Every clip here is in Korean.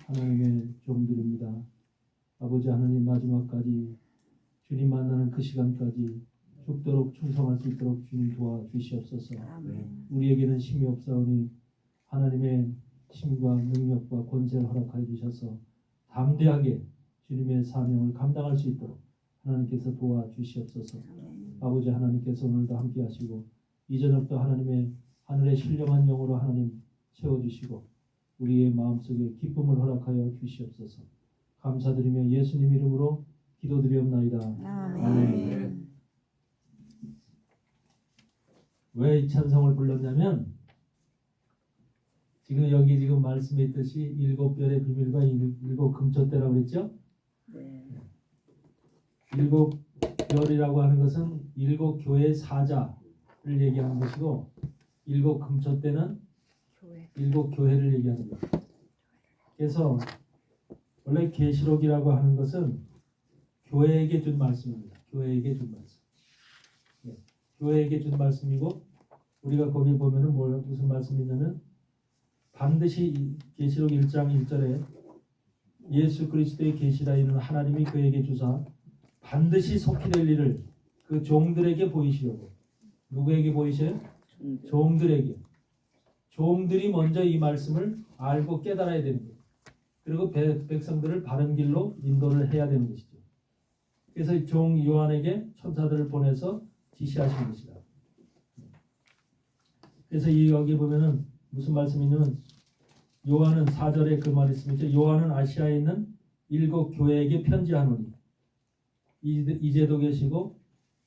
하나님의 종들입니다. 아버지 하나님, 마지막까지 주님 만나는 그 시간까지 죽도록 충성할 수 있도록 주님 도와주시옵소서. 우리에게는 힘이 없사오니 하나님의 힘과 능력과 권세를 허락하여 주셔서 담대하게 주님의 사명을 감당할 수 있도록 하나님께서 도와주시옵소서. 아버지 하나님께서 오늘도 함께 하시고 이 저녁도 하나님의 하늘의 신령한 영으로 하나님 채워주시고 우리의 마음속에 기쁨을 허락하여 주시옵소서. 감사드리며 예수님 이름으로 기도드리옵나이다. 아멘. 왜 이 찬송을 불렀냐면 지금 여기 말씀에 있듯이 일곱 별의 비밀과 일곱 금초대라고 그랬죠? 네. 일곱 별이라고 하는 것은 일곱 교회의 사자를 얘기하는 것이고 일곱 금초대는 일곱 교회를 얘기하는 거예요. 그래서 원래 계시록이라고 하는 것은 교회에게 준 말씀입니다. 교회에게 준 말씀. 네. 교회에게 준 말씀이고 우리가 거기 보면은 무슨 말씀이 있냐면 반드시 계시록 1장 1절에 예수 그리스도의 계시라 이는 하나님이 그에게 주사 반드시 속히 될 일을 그 종들에게 보이시려고. 누구에게 보이셔요? 종들에게. 종들이 먼저 이 말씀을 알고 깨달아야 되는 거예요. 그리고 백성들을 바른 길로 인도를 해야 되는 것이죠. 그래서 종 요한에게 천사들을 보내서 지시하신 것이다. 그래서 여기 보면은 무슨 말씀이냐면 요한은 4절에 그 말이 있습니다. 요한은 아시아에 있는 일곱 교회에게 편지하노니 이제도 계시고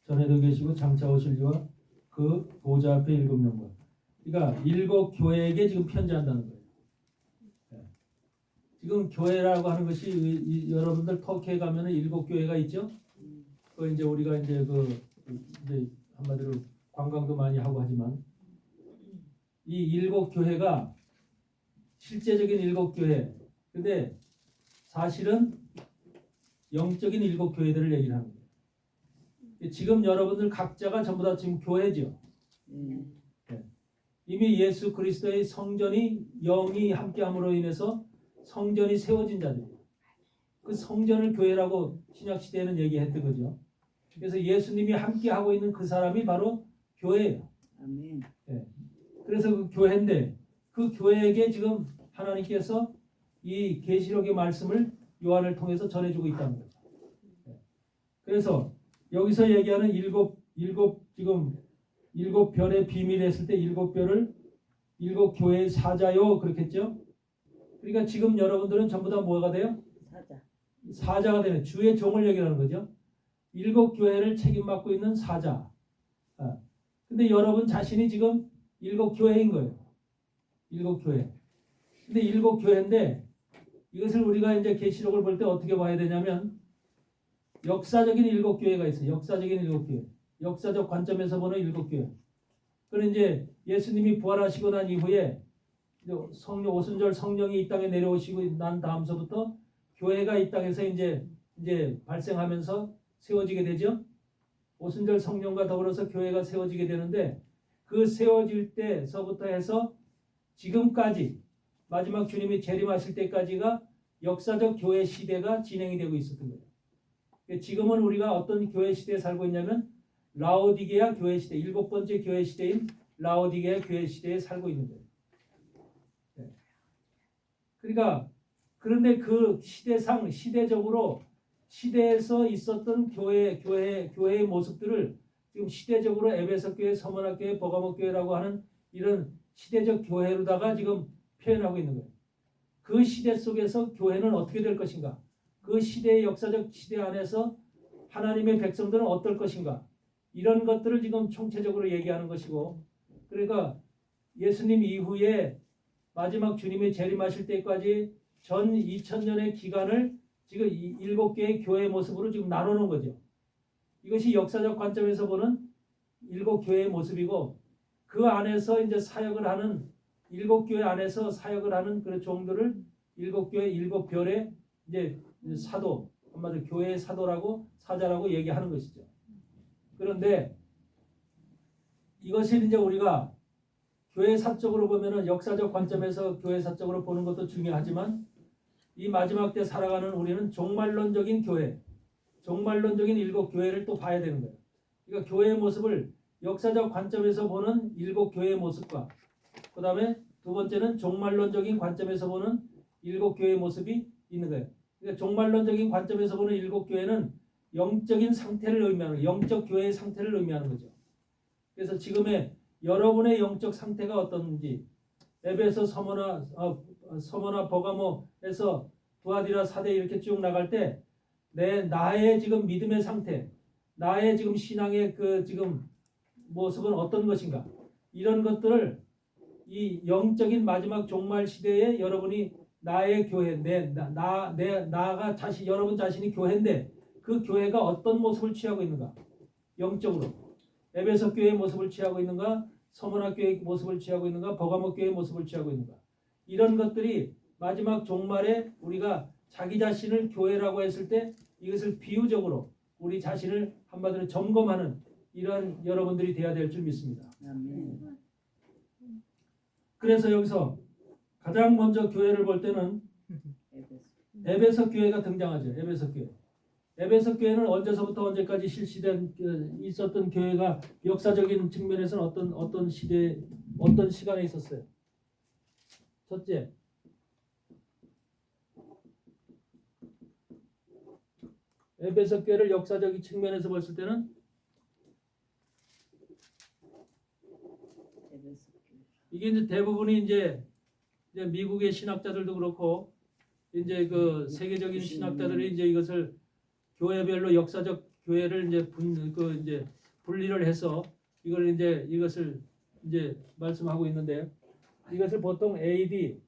전에도 계시고 장차 오실 이와 그 보좌 앞에 일곱 명과. 그러니까 일곱 교회에게 지금 편지한다는 거예요. 지금 교회라고 하는 것이 여러분들 터키에 가면은 일곱 교회가 있죠. 그 이제 우리가 이제 이제 한마디로 관광도 많이 하고 하지만 이 일곱 교회가 실제적인 일곱 교회. 근데 사실은 영적인 일곱 교회들을 얘기를 하는 거예요. 지금 여러분들 각자가 전부 다 지금 교회죠. 네. 이미 예수 그리스도의 성전이 영이 함께함으로 인해서 성전이 세워진 자들이에요. 그 성전을 교회라고 신약 시대에는 얘기했던 거죠. 그래서 예수님이 함께하고 있는 그 사람이 바로 교회예요. 아멘. 네. 그래서 그 교회인데 그 교회에게 지금 하나님께서 이 계시록의 말씀을 요한을 통해서 전해주고 있다는 거죠. 네. 그래서 여기서 얘기하는 일곱 별의 비밀 했을 때 일곱 별을 일곱 교회의 사자요 그렇겠죠? 그러니까 지금 여러분들은 전부 다 뭐가 돼요? 사자가 되는 주의 종을 얘기하는 거죠. 일곱 교회를 책임맡고 있는 사자. 근데 여러분 자신이 지금 일곱 교회인 거예요. 일곱 교회. 근데 일곱 교회인데 이것을 우리가 이제 계시록을 볼 때 어떻게 봐야 되냐면 역사적인 일곱 교회가 있어요. 역사적인 일곱 교회. 역사적 관점에서 보는 일곱 교회. 그는 이제 예수님이 부활하시고 난 이후에 성령 오순절 성령이 이 땅에 내려오시고 난 다음서부터 교회가 이 땅에서 이제 발생하면서 세워지게 되죠. 오순절 성령과 더불어서 교회가 세워지게 되는데 그 세워질 때서부터 해서 지금까지 마지막 주님이 재림하실 때까지가 역사적 교회 시대가 진행이 되고 있었던 거예요. 지금은 우리가 어떤 교회 시대에 살고 있냐면 라오디게아 교회 시대, 일곱 번째 교회 시대인 라오디게아 교회 시대에 살고 있는 거예요. 그러니까 그런데 그 시대적으로 시대에서 있었던 교회의 모습들을 지금 시대적으로 에베소 교회, 서머나 교회, 버가모 교회라고 하는 이런 시대적 교회로다가 지금 표현하고 있는 거예요. 그 시대 속에서 교회는 어떻게 될 것인가? 그 시대의 역사적 시대 안에서 하나님의 백성들은 어떨 것인가? 이런 것들을 지금 총체적으로 얘기하는 것이고, 그러니까 예수님 이후에 마지막 주님이 재림하실 때까지 전 2000년의 기간을 지금 일곱 개의 교회의 모습으로 지금 나누는 거죠. 이것이 역사적 관점에서 보는 일곱 교회의 모습이고 그 안에서 이제 사역을 하는 일곱 교회 안에서 사역을 하는 그런 종들을 일곱 교회 일곱 별의 이제 사도, 한마디로 교회의 사도라고 사자라고 얘기하는 것이죠. 그런데 이것을 이제 우리가 교회사적으로 보면은 역사적 관점에서 교회사적으로 보는 것도 중요하지만 이 마지막 때 살아가는 우리는 종말론적인 교회, 종말론적인 일곱 교회를 또 봐야 되는 거예요. 그러니까 교회의 모습을 역사적 관점에서 보는 일곱 교회의 모습과 그 다음에 두 번째는 종말론적인 관점에서 보는 일곱 교회의 모습이 있는 거예요. 그러니까 종말론적인 관점에서 보는 일곱 교회는 영적인 상태를 의미하는 거예요. 영적 교회의 상태를 의미하는 거죠. 그래서 지금의 여러분의 영적 상태가 어떤지 에베소, 서머나 버가모에서 두아디라 사대 이렇게 쭉 나갈 때 나의 지금 믿음의 상태, 나의 지금 신앙의 그 지금 모습은 어떤 것인가, 이런 것들을 이 영적인 마지막 종말 시대에 여러분이 나의 교회, 나가 자신, 여러분 자신이 교회인데 그 교회가 어떤 모습을 취하고 있는가, 영적으로 에베소 교회의 모습을 취하고 있는가, 서머나 교회의 모습을 취하고 있는가, 버가모 교회의 모습을 취하고 있는가, 이런 것들이 마지막 종말에 우리가 자기 자신을 교회라고 했을 때 이것을 비유적으로 우리 자신을 한마디로 점검하는 이런 여러분들이 돼야 될 줄 믿습니다. 그래서 여기서 가장 먼저 교회를 볼 때는 에베소 교회가 등장하죠. 에베소 교회. 에베소 교회는 언제서부터 언제까지 실시된 있었던 교회가 역사적인 측면에서는 어떤 시대, 어떤 시간에 있었어요. 첫째, 에베소 교회를 역사적인 측면에서 봤을 때는 이게 이제 대부분이 이제 미국의 신학자들도 그렇고 이제 그 세계적인 신학자들이 이제 이것을 교회별로 역사적 교회를 이제 이제 분리를 해서 이것을 이제 말씀하고 있는데, 이것을 보통 AD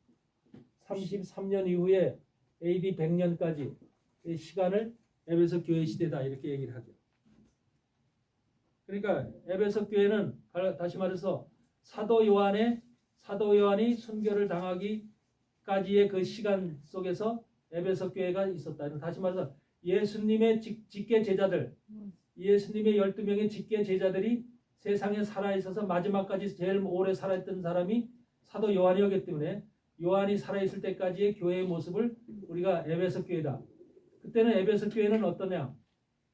33년 이후에 AD 100년까지 시간을 에베소 교회 시대다 이렇게 얘기를 하죠. 그러니까 에베소 교회는 다시 말해서 사도 요한이 순교를 당하기까지의 그 시간 속에서 에베소 교회가 있었다. 다시 말해서 예수님의 직계 제자들, 예수님의 12명의 직계 제자들이 세상에 살아있어서 마지막까지 제일 오래 살아있던 사람이 사도 요한이었기 때문에 요한이 살아있을 때까지의 교회의 모습을 우리가 에베소 교회다. 그때는 에베소 교회는 어떠냐?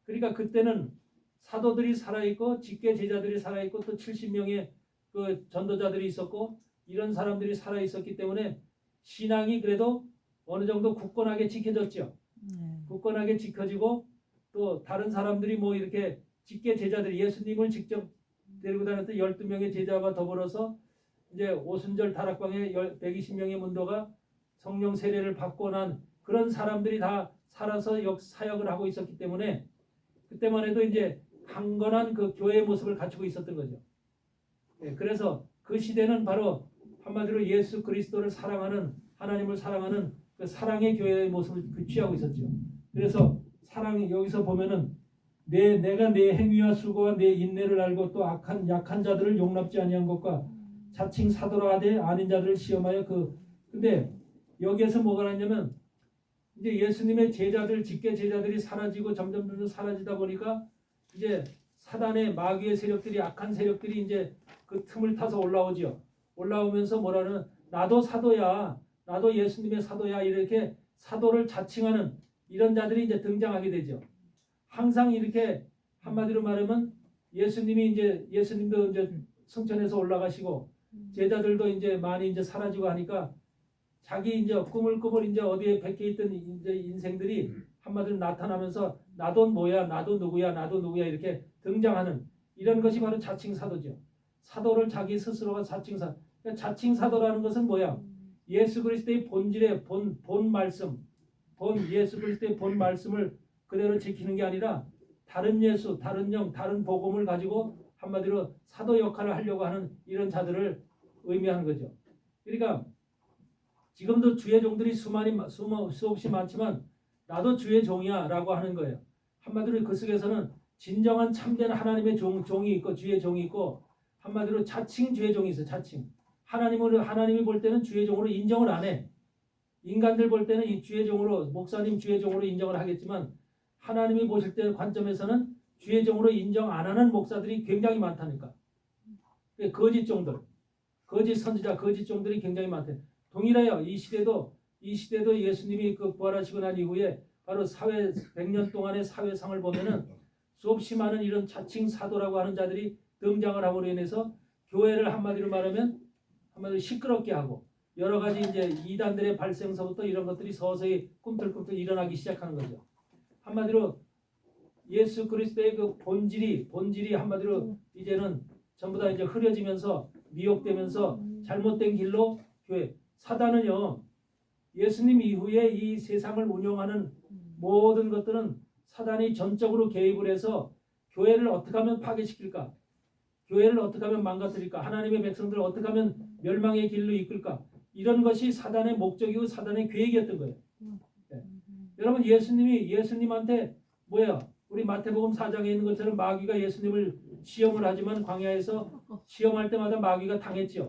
그러니까 그때는 사도들이 살아있고 직계 제자들이 살아있고 또 70명의 그 전도자들이 있었고 이런 사람들이 살아있었기 때문에 신앙이 그래도 어느 정도 굳건하게 지켜졌죠. 굳건하게 지켜지고 또 다른 사람들이 뭐 이렇게 직계 제자들이 예수님을 직접 데리고 다녔던 12명의 제자와 더불어서 이제 오순절 다락방에 120명의 문도가 성령 세례를 받고 난 그런 사람들이 다 살아서 사역을 하고 있었기 때문에 그때만 해도 이제 강건한 그 교회의 모습을 갖추고 있었던 거죠. 그래서 그 시대는 바로 한마디로 예수 그리스도를 사랑하는, 하나님을 사랑하는 그 사랑의 교회의 모습을 취하고 있었죠. 그래서 사랑이 여기서 보면은 내가 내 행위와 수고와 내 인내를 알고 또 약한 자들을 용납지 아니한 것과 자칭 사도라 하되 아닌 자들을 시험하여 근데 여기에서 뭐가 나냐면 이제 예수님의 제자들, 직계 제자들이 사라지고 점점 사라지다 보니까 이제 사단의 마귀의 세력들이, 악한 세력들이 이제 그 틈을 타서 올라오지요. 올라오면서 뭐라는, 나도 사도야, 나도 예수님의 사도야, 이렇게 사도를 자칭하는 이런 자들이 이제 등장하게 되죠. 항상 이렇게 한마디로 말하면 예수님도 이제 승천해서 올라가시고 제자들도 이제 많이 이제 사라지고 하니까 자기 이제 꾸물꾸물 이제 어디에 백해 있던 이제 인생들이 한마디로 나타나면서 나도 뭐야, 나도 누구야, 나도 누구야 이렇게 등장하는 이런 것이 바로 자칭 사도죠. 사도를 자기 스스로가 자칭 사도라는 것은 뭐야? 예수 그리스도의 본질의 본 말씀, 예수 그리스도의 본 말씀을 그대로 지키는 게 아니라 다른 예수, 다른 영, 다른 복음을 가지고 한마디로 사도 역할을 하려고 하는 이런 자들을 의미하는 거죠. 그러니까 지금도 주의 종들이 수없이 많지만 나도 주의 종이야 라고 하는 거예요. 한마디로 그 속에서는 진정한 참된 하나님의 종이 있고 주의 종이 있고 한마디로 자칭 주의 종이 있어요. 자칭. 하나님이 볼 때는 주의 종으로 인정을 안 해. 인간들 볼 때는 이 주의 종으로, 목사님 주의 종으로 인정을 하겠지만 하나님이 보실 때 관점에서는 주의 종으로 인정 안 하는 목사들이 굉장히 많다니까. 거짓 종들, 거짓 선지자, 거짓 종들이 굉장히 많대. 동일해요. 이 시대도 이 시대도 예수님이 그 부활하시고 난 이후에 바로 사회 100년 동안의 사회상을 보면은 수없이 많은 이런 자칭 사도라고 하는 자들이 등장을 함으로 인해서 교회를 한마디로 말하면 한마디로 시끄럽게 하고 여러 가지 이제 이단들의 발생서부터 이런 것들이 서서히 꿈틀꿈틀 일어나기 시작하는 거죠. 한마디로 예수 그리스도의 그 본질이 한마디로 이제는 전부 다 이제 흐려지면서 미혹되면서 잘못된 길로 교회 사단은요 예수님 이후에 이 세상을 운영하는 모든 것들은 사단이 전적으로 개입을 해서 교회를 어떻게 하면 파괴시킬까? 교회를 어떻게 하면 망가뜨릴까? 하나님의 백성들을 어떻게 하면 멸망의 길로 이끌까? 이런 것이 사단의 목적이고 사단의 계획이었던 거예요. 네. 여러분 예수님한테 뭐야? 우리 마태복음 4장에 있는 것처럼 마귀가 예수님을 시험을 하지만 광야에서 시험할 때마다 마귀가 당했죠.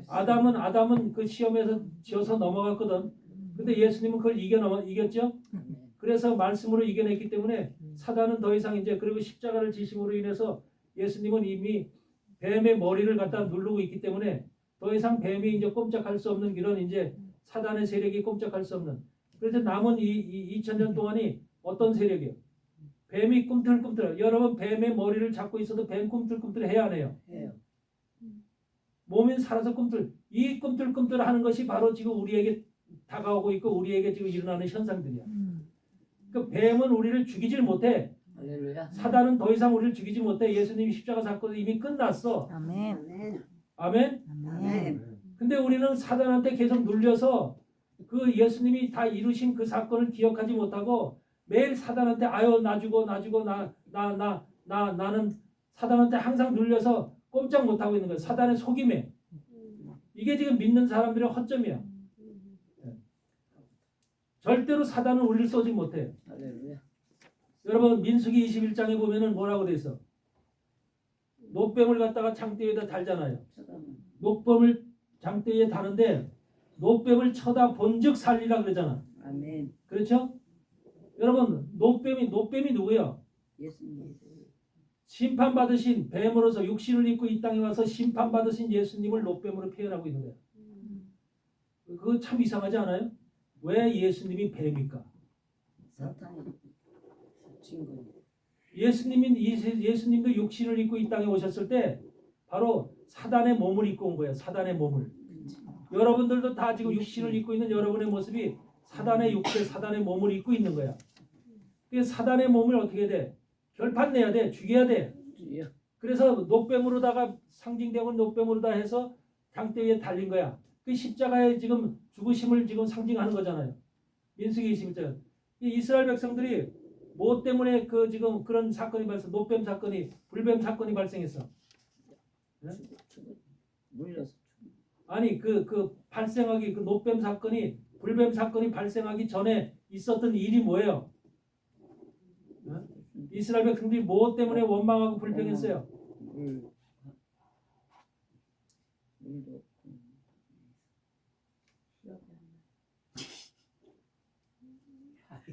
아담은 그 시험에서 지어서 넘어갔거든. 근데 예수님은 그걸 이겼죠. 그래서 말씀으로 이겨냈기 때문에 사단은 더 이상 이제 그리고 십자가를 지심으로 인해서 예수님은 이미 뱀의 머리를 갖다 누르고 있기 때문에 더 이상 뱀이 이제 꼼짝할 수 없는 이런 이제 사단의 세력이 꼼짝할 수 없는. 그래서 남은 이 2000년 동안이 어떤 세력이에요? 뱀이 꿈틀꿈틀. 여러분 뱀의 머리를 잡고 있어도 뱀 꿈틀꿈틀 해야 안 해요? 해요. 몸이 살아서 이 꿈틀꿈틀 하는 것이 바로 지금 우리에게 다가오고 있고 우리에게 지금 일어나는 현상들이야. 그 뱀은 우리를 죽이질 못해. 할렐루야. 사단은 더 이상 우리를 죽이지 못해. 예수님이 십자가 사건은 이미 끝났어. 아멘. 아멘. 아멘. 근데 우리는 사단한테 계속 눌려서 그 예수님이 다 이루신 그 사건을 기억하지 못하고 매일 사단한테 아유 나 주고 나는 사단한테 항상 눌려서 꼼짝 못하고 있는 거예요. 사단의 속임에. 이게 지금 믿는 사람들의 허점이야. 절대로 사단은 우리를 쏘지 못해요. 할렐루야. 여러분 민수기 21장에 보면은 뭐라고 돼 있어? 노뱀을 갖다가 장대에다 달잖아요. 노뱀을 장대에 다는데 노뱀을 쳐다 본즉 살리라 그러잖아. 아멘. 그렇죠? 여러분 노뱀이 누구야? 예수님. 심판받으신 뱀으로서 육신을 입고 이 땅에 와서 심판받으신 예수님을 노뱀으로 표현하고 있는 거야. 그거 참 이상하지 않아요? 왜 예수님이 뱀입니까? 사탄이 증거. 예수님도 육신을 입고 이 땅에 오셨을 때 바로 사단의 몸을 입고 온 거예요. 사단의 몸을. 여러분들도 다 지금 육신을 입고 있는 여러분의 모습이 사단의 육체, 사단의 몸을 입고 있는 거야. 그래서 사단의 몸을 어떻게 돼? 결판 내야 돼. 죽여야 돼. 그래서 노뱀으로다가 상징되고 노뱀으로다 해서 장대 위에 달린 거야. 그 십자가의 지금 죽으심을 지금 상징하는 거잖아요. 민수기 21장. 이 이스라엘 백성들이 뭐 때문에 그 지금 그런 사건이 노뱀 사건이 불뱀 사건이 발생했어? 네? 물려서. 아니 그 발생하기 그 노뱀 사건이 불뱀 사건이 발생하기 전에 있었던 일이 뭐예요? 네? 이스라엘 백성들이 뭐 때문에 원망하고 불평했어요?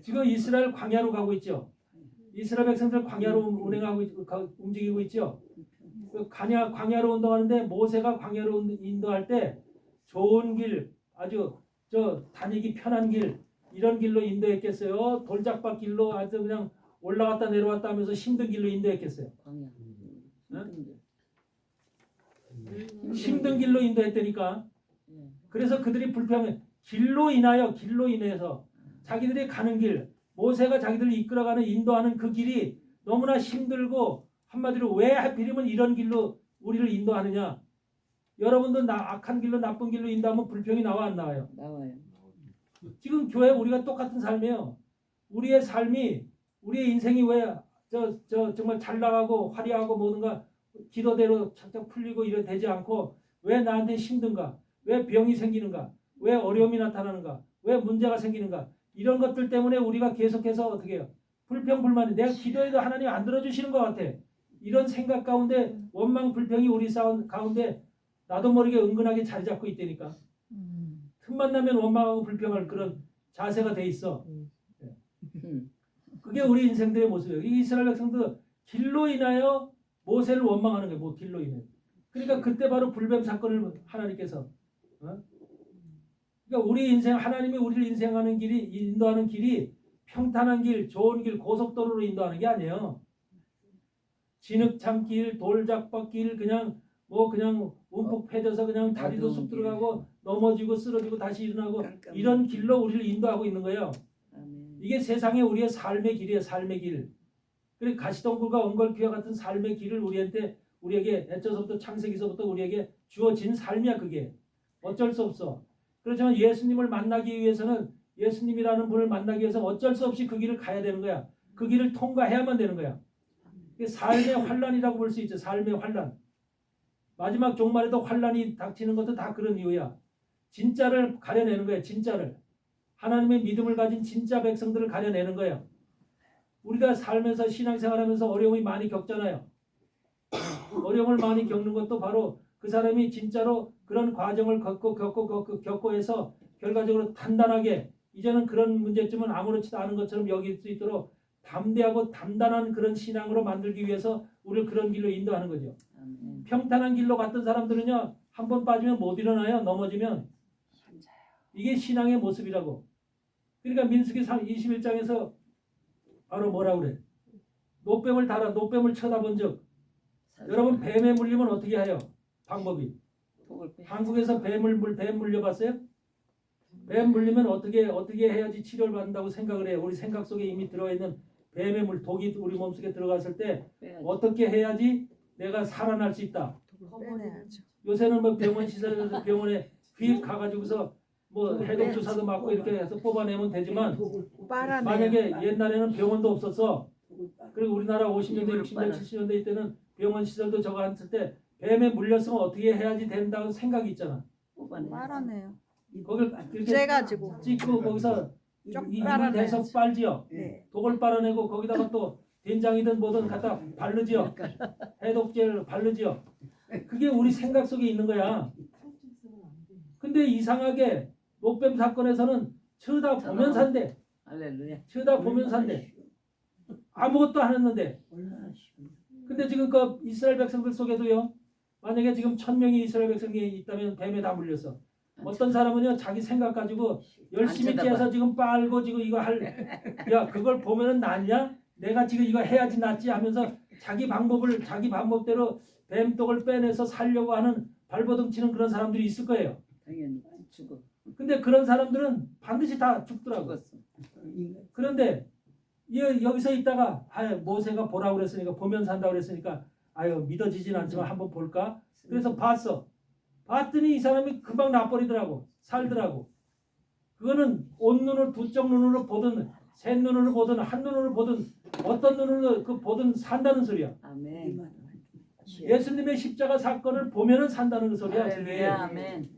지금 이스라엘 광야로 가고 있죠. 이스라엘 백성들 광야로 움직이고 있죠. 그 광야로 운동하는데 모세가 광야로 인도할 때 좋은 길, 아주 다니기 편한 길 이런 길로 인도했겠어요? 돌짝밭 길로 아주 그냥 올라갔다 내려왔다 하면서 힘든 길로 인도했겠어요? 응? 힘든 길로 인도했다니까. 그래서 그들이 불평해. 길로 인해서 자기들이 가는 길, 모세가 자기들을 이끌어가는 인도하는 그 길이 너무나 힘들고 한마디로 왜 하필이면 이런 길로 우리를 인도하느냐. 여러분도 악한 길로 나쁜 길로 인도하면 불평이 나와 안 나와요? 나와요. 지금 교회 우리가 똑같은 삶이에요. 우리의 삶이 우리의 인생이 왜 정말 잘 나가고 화려하고 뭐든가 기도대로 착착 풀리고 이래 되지 않고 왜 나한테 힘든가? 왜 병이 생기는가? 왜 어려움이 나타나는가? 왜 문제가 생기는가? 이런 것들 때문에 우리가 계속해서 어떻게 해요? 불평불만이 내가 기도해도 하나님 안 들어주시는 것 같아. 이런 생각 가운데 원망 불평이 우리 싸움 가운데 나도 모르게 은근하게 자리 잡고 있다니까. 틈만 나면 원망하고 불평할 그런 자세가 돼 있어. 그게 우리 인생들의 모습이에요. 이 이스라엘 백성도 길로 인하여 모세를 원망하는 거예요. 뭐 길로 인해. 그러니까 그때 바로 불뱀 사건을 하나님께서 그러니까 우리 인생 하나님이 우리를 인생하는 길이 인도하는 길이 평탄한 길, 좋은 길, 고속도로로 인도하는 게 아니에요. 진흙창길, 돌작박길 그냥 그냥 움푹 패져서 그냥 다리도 쑥 들어가고 넘어지고 쓰러지고 다시 일어나고 이런 길로 우리를 인도하고 있는 거예요. 이게 세상에 우리의 삶의 길이에요. 삶의 길. 그리고 가시덤불과 엉겅퀴와 같은 삶의 길을 우리에게 애초서부터 창세기서부터 우리에게 주어진 삶이야. 그게 어쩔 수 없어. 그렇지만 예수님을 만나기 위해서는 예수님이라는 분을 만나기 위해서 어쩔 수 없이 그 길을 가야 되는 거야. 그 길을 통과해야만 되는 거야. 삶의 환란이라고 볼 수 있죠. 삶의 환란. 마지막 종말에도 환란이 닥치는 것도 다 그런 이유야. 진짜를 가려내는 거야. 진짜를. 하나님의 믿음을 가진 진짜 백성들을 가려내는 거예요. 우리가 살면서 신앙생활하면서 어려움이 많이 겪잖아요. 어려움을 많이 겪는 것도 바로 그 사람이 진짜로 그런 과정을 겪고 해서 결과적으로 단단하게 이제는 그런 문제점은 아무렇지도 않은 것처럼 여길 수 있도록 담대하고 단단한 그런 신앙으로 만들기 위해서 우리를 그런 길로 인도하는 거죠. 평탄한 길로 갔던 사람들은요, 한 번 빠지면 못 일어나요. 넘어지면. 이게 신앙의 모습이라고. 그러니까 민수기 21장에서 바로 뭐라 그래? 노뱀을 달아 노뱀을 쳐다본 적. 여러분 뱀에 물리면 어떻게 해요? 방법이. 한국에서 뱀 물려봤어요? 뱀 물리면 어떻게 해야지 치료를 받는다고 생각을 해요. 우리 생각 속에 이미 들어있는 뱀의 독이 우리 몸속에 들어갔을 때 어떻게 해야지 내가 살아날 수 있다. 요새는 뭐 병원 시설에서 병원에 휙 가가지고서 뭐 해독 주사도 맞고 이렇게 해서 뽑아내면 되지만 만약에 옛날에는 병원도 없었어. 그리고 우리나라 50년대, 60년대, 70년대 이때는 병원 시설도 저거 했을 때 뱀에 물렸으면 어떻게 해야지 된다고 생각이 있잖아. 빨아내요. 거길 이렇게 째가지고 찍고 거기서 입을 대서 빨지요. 네. 독을 빨아내고 거기다가 또 된장이든 뭐든 갖다 바르지요. 해독제를 바르지요. 그게 우리 생각 속에 있는 거야. 근데 이상하게 노뱀 사건에서는 쳐다보면 산대. 쳐다보면 산대. 아무것도 안 했는데. 근데 지금 그 이스라엘 백성들 속에도요. 만약에 지금 1000명이 이스라엘 백성이 있다면 뱀에 다 물렸어. 어떤 사람은요 자기 생각 가지고 열심히 째서 지금 빨고 지금 이거 야 그걸 보면은 낫냐? 내가 지금 이거 해야지 낫지 하면서 자기 방법대로 뱀독을 빼내서 살려고 하는 발버둥 치는 그런 사람들이 있을 거예요. 당연히 죽어. 근데 그런 사람들은 반드시 다 죽더라고. 그런데 여기서 있다가 모세가 보라고 그랬으니까 보면서 한다고 그랬으니까 믿어지진 않지만 한번 볼까? 그래서 봤어. 봤더니 이 사람이 금방 나버리더라고. 살더라고. 그거는 온눈을 두쪽 눈으로 보든 셋 눈으로 보든 한 눈으로 보든 어떤 눈으로 보든 산다는 소리야. 아멘. 예수님의 십자가 사건을 보면은 산다는 그 소리야. 아멘.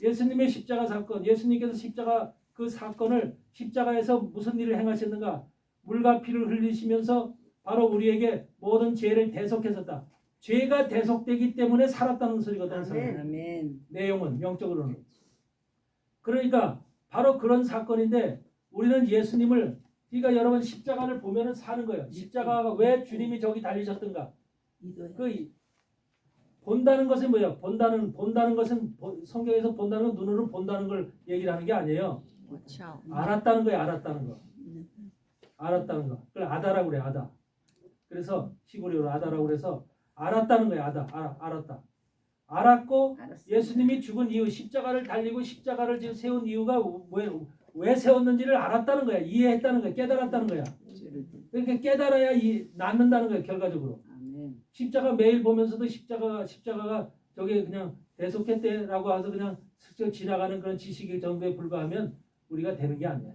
예수님의 십자가 사건, 예수님께서 십자가 그 사건을 십자가에서 무슨 일을 행하셨는가? 물과 피를 흘리시면서 바로 우리에게 모든 죄를 대속했었다. 죄가 대속되기 때문에 살았다는 소리거든. 아멘. 내용은 영적으로는. 그러니까 바로 그런 사건인데 우리는 예수님을 그러니까 여러분 십자가를 보면은 사는 거예요. 십자가가 왜 주님이 저기 달리셨던가? 그 본다는 것은 뭐예요? 본다는 것은 성경에서 본다는 건 눈으로 본다는 걸 얘기를 하는 게 아니에요. 알았다는 거예요. 알았다는 거. 알았다는 거. 그걸 아다라고 그래. 아다. 그래서 시골이로 아다라고 그래서 알았다는 거예요. 알았다. 알았고 예수님이 죽은 이유, 십자가를 달리고 십자가를 지금 세운 이유가 왜 세웠는지를 알았다는 거야. 이해했다는 거야. 깨달았다는 거야. 그러니까 깨달아야 낫는다는 거야. 결과적으로. 십자가 매일 보면서도 십자가가 저게 그냥 대속했대라고 해서 그냥 스쳐 지나가는 그런 지식의 정도에 불과하면 우리가 되는 게 아니야.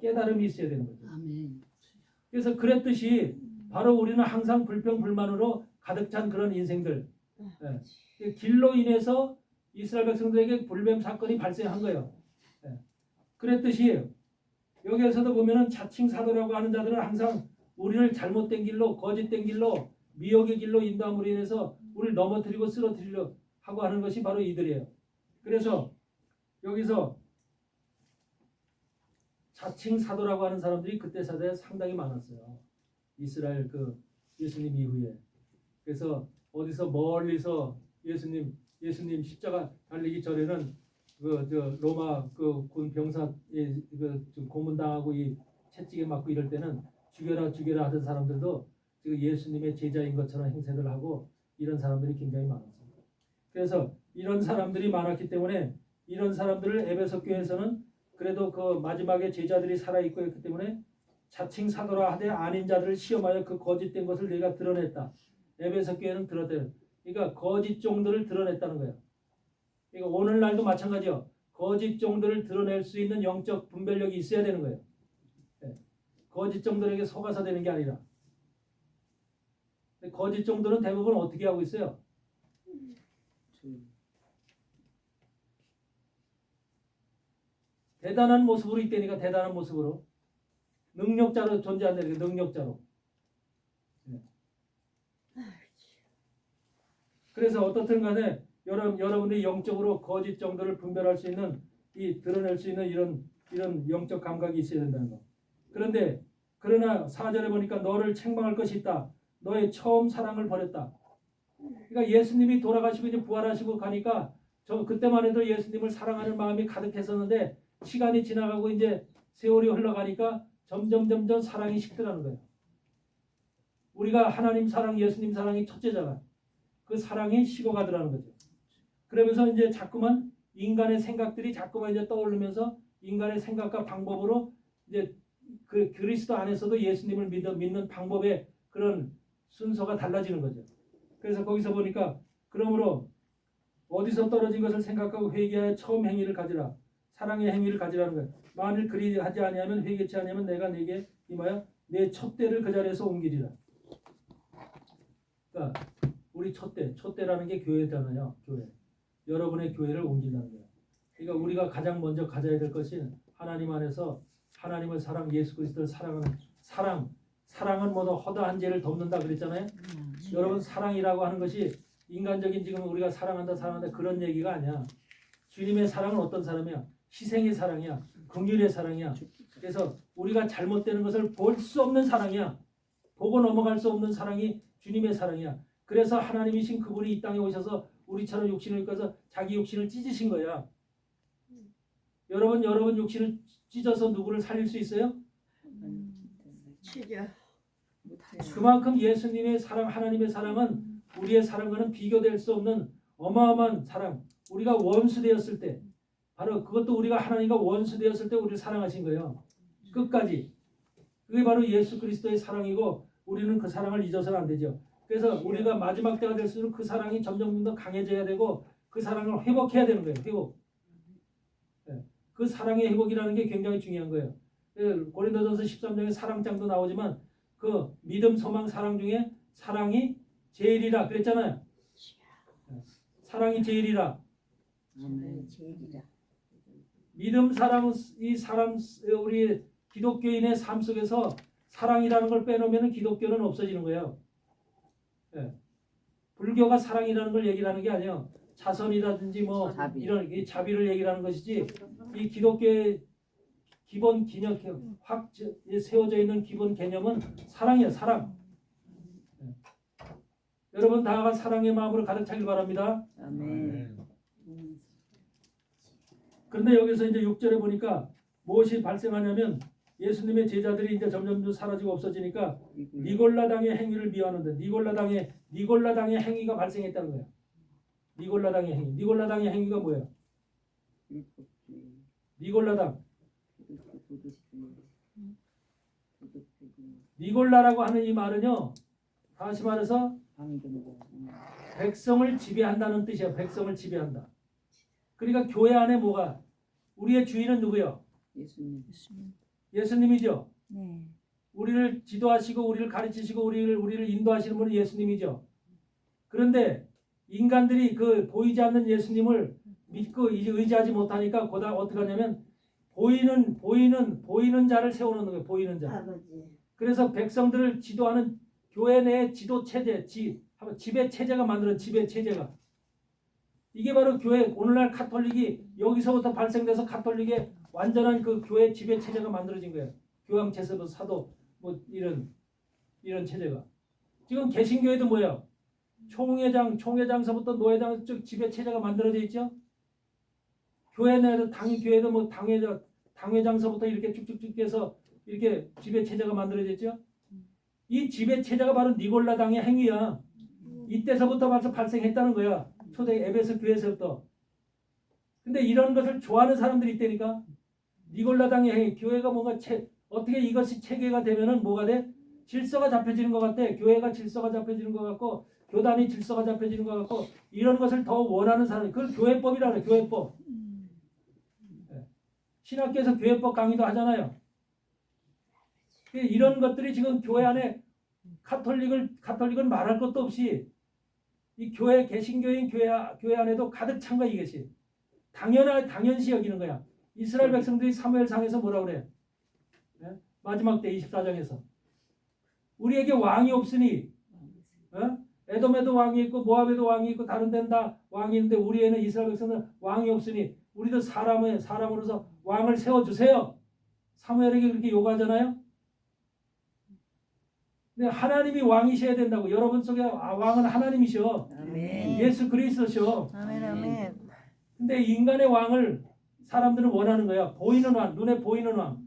깨달음이 있어야 되는 거죠. 그래서 그랬듯이 바로 우리는 항상 불평불만으로 가득 찬 그런 인생들. 길로 인해서 이스라엘 백성들에게 불뱀 사건이 발생한 거예요. 그랬듯이 여기에서도 보면은 자칭 사도라고 하는 자들은 항상 우리를 잘못된 길로, 거짓된 길로, 미혹의 길로 인도함으로 인해서 우리를 넘어뜨리고 쓰러뜨리려 하고 하는 것이 바로 이들이에요. 그래서 여기서 자칭 사도라고 하는 사람들이 그때 사대에 상당히 많았어요. 이스라엘 예수님 이후에. 그래서 어디서 멀리서 예수님 십자가 달리기 전에는 저 로마 그 군 병사에 좀 고문당하고 이 채찍에 맞고 이럴 때는 죽여라 죽여라 하던 사람들도 지금 예수님의 제자인 것처럼 행세를 하고 이런 사람들이 굉장히 많았습니다. 그래서 이런 사람들이 많았기 때문에 이런 사람들을 에베소 교회에서는 그래도 그 마지막에 제자들이 살아있고 했기 때문에 자칭 사도라 하되 아닌 자들을 시험하여 그 거짓된 것을 내가 드러냈다. 에베소 교회는 드러냈다. 그러니까 거짓 종들을 드러냈다는 거예요. 그러니까 오늘날도 마찬가지요. 거짓 종들을 드러낼 수 있는 영적 분별력이 있어야 되는 거예요. 네. 거짓 종들에게 속아서 되는 게 아니라. 거짓 종들은 대부분 어떻게 하고 있어요? 대단한 모습으로 있다니까 대단한 모습으로. 능력자로 존재한다니까 능력자로. 네. 그래서 어떻든 간에 여러분들이 영적으로 거짓 정도를 분별할 수 있는 이 드러낼 수 있는 이런 영적 감각이 있어야 된다는 거. 그러나 4절에 보니까 너를 책망할 것이 있다. 너의 처음 사랑을 버렸다. 그러니까 예수님이 돌아가시고 이제 부활하시고 가니까 저 그때만 해도 예수님을 사랑하는 마음이 가득했었는데 시간이 지나가고 이제 세월이 흘러가니까 점점 사랑이 식더라는 거예요. 우리가 하나님 사랑, 예수님 사랑이 첫째잖아. 그 사랑이 식어가더라는 거죠. 그러면서 이제 자꾸만 인간의 생각들이 자꾸만 이제 떠오르면서 인간의 생각과 방법으로 이제 그 그리스도 안에서도 예수님을 믿는 방법의 그런 순서가 달라지는 거죠. 그래서 거기서 보니까 그러므로 어디서 떨어진 것을 생각하고 회개하여 처음 행위를 가지라. 사랑의 행위를 가지라는 거예요. 만일 그리 하지 아니하면 회개치 아니하면 내가 네게 임하여 내 촛대를 그 자리에서 옮기리라. 그러니까 우리 촛대라는 게 교회잖아요. 교회. 여러분의 교회를 옮긴다는 거예요. 그러니까 우리가 가장 먼저 가져야 될 것이 하나님 안에서 하나님을 사랑, 예수 그리스도를 사랑하는 사랑은 뭐더 허다한 죄를 덮는다 그랬잖아요. 여러분 사랑이라고 하는 것이 인간적인 지금 우리가 사랑한다 그런 얘기가 아니야. 주님의 사랑은 어떤 사람이야? 희생의 사랑이야. 긍휼의 사랑이야. 그래서 우리가 잘못되는 것을 볼 수 없는 사랑이야. 보고 넘어갈 수 없는 사랑이 주님의 사랑이야. 그래서 하나님이신 그분이 이 땅에 오셔서 우리처럼 육신을 입고서 자기 육신을 찢으신 거야. 여러분 육신을 찢어서 누구를 살릴 수 있어요? 치료. 그만큼 예수님의 사랑, 하나님의 사랑은 우리의 사랑과는 비교될 수 없는 어마어마한 사랑. 우리가 원수 되었을 때 바로 그것도 우리가 하나님과 원수 되었을 때 우리를 사랑하신 거예요. 끝까지. 그게 바로 예수 그리스도의 사랑이고 우리는 그 사랑을 잊어서는 안 되죠. 그래서 우리가 마지막 때가 될수록 그 사랑이 점점 더 강해져야 되고 그 사랑을 회복해야 되는 거예요. 회복. 그 사랑의 회복이라는 게 굉장히 중요한 거예요. 고린도전서 13장에 사랑장도 나오지만 그 믿음, 소망, 사랑 중에 사랑이 제일이라 그랬잖아요. 사랑이 제일이라. 믿음, 사랑, 이 사람 우리 기독교인의 삶 속에서 사랑이라는 걸 빼놓으면 기독교는 없어지는 거예요. 불교가 사랑이라는 걸 얘기를 하는 게 아니에요. 자선이라든지 뭐 이런 이 자비를 얘기를 하는 것이지 이 기독교의 기본 기념 확 세워져 있는 기본 개념은 사랑이에요. 사랑. 여러분 다가 사랑의 마음으로 가득 차길 바랍니다. 아멘. 그런데 여기서 이제 6절에 보니까 무엇이 발생하냐면 예수님의 제자들이 이제 점점 사라지고 없어지니까 니골라당의 행위를 미워하는데 니골라당의 행위가 발생했다는 거예요. 니골라당의 행위가 뭐예요? 니골라당. 니골라라고 하는 이 말은요. 다시 말해서 백성을 지배한다는 뜻이야. 백성을 지배한다. 그러니까 교회 안에 뭐가 우리의 주인은 누구요? 예수님이죠. 네. 우리를 지도하시고 우리를 가르치시고 우리를 인도하시는 분은 예수님이죠. 그런데 인간들이 그 보이지 않는 예수님을 믿고 이제 의지하지 못하니까 고다 어떻게 하냐면 보이는 자를 세워놓는 거예요. 보이는 자. 그래서 백성들을 지도하는 교회 내 지도 체제, 지배 체제가 만들어진 지배 체제가 이게 바로 교회 오늘날 카톨릭이 여기서부터 발생돼서 카톨릭의 완전한 그 교회 지배 체제가 만들어진 거예요. 교황 제사부 사도 뭐 이런 체제가 지금 개신교회도 뭐예요? 총회장서부터 노회장 쪽 지배 체제가 만들어져 있죠. 교회 내에도 교회도 뭐 당회장서부터 이렇게 쭉쭉쭉 해서 이렇게 지배 체제가 만들어졌죠. 이 지배 체제가 바로 니골라당의 행위야. 이때서부터 벌써 발생했다는 거야. 초대 에베소 교회에서부터. 근데 이런 것을 좋아하는 사람들이 있다니까. 니골라당의 행위, 교회가 뭔가 어떻게 이것이 체계가 되면은 뭐가 돼? 질서가 잡혀지는 것 같아. 교회가 질서가 잡혀지는 것 같고, 교단이 질서가 잡혀지는 것 같고, 이런 것을 더 원하는 사람이, 그걸 교회법이라 그래. 교회법. 신학교에서 교회법 강의도 하잖아요. 이런 것들이 지금 교회 안에 카톨릭은 말할 것도 없이 이 교회 개신교인 교회 안에도 가득 찬 거야. 이것이 당연시 여기는 거야. 이스라엘 백성들이 사무엘상에서 뭐라 그래? 마지막 때 24장에서 우리에게 왕이 없으니, 에돔에도 왕이 있고 모압에도 왕이 있고 다른 데는 다 왕이 있는데 우리에는 이스라엘 백성들은 왕이 없으니 우리도 사람으로서 왕을 세워주세요. 사무엘에게 그렇게 요구하잖아요. 근데 하나님이 왕이셔야 된다고. 여러분 속에 왕은 하나님이셔. 아멘. 예수 그리스도셔. 아멘 아멘. 근데 인간의 왕을 사람들은 원하는 거야. 보이는 왕, 눈에 보이는 왕.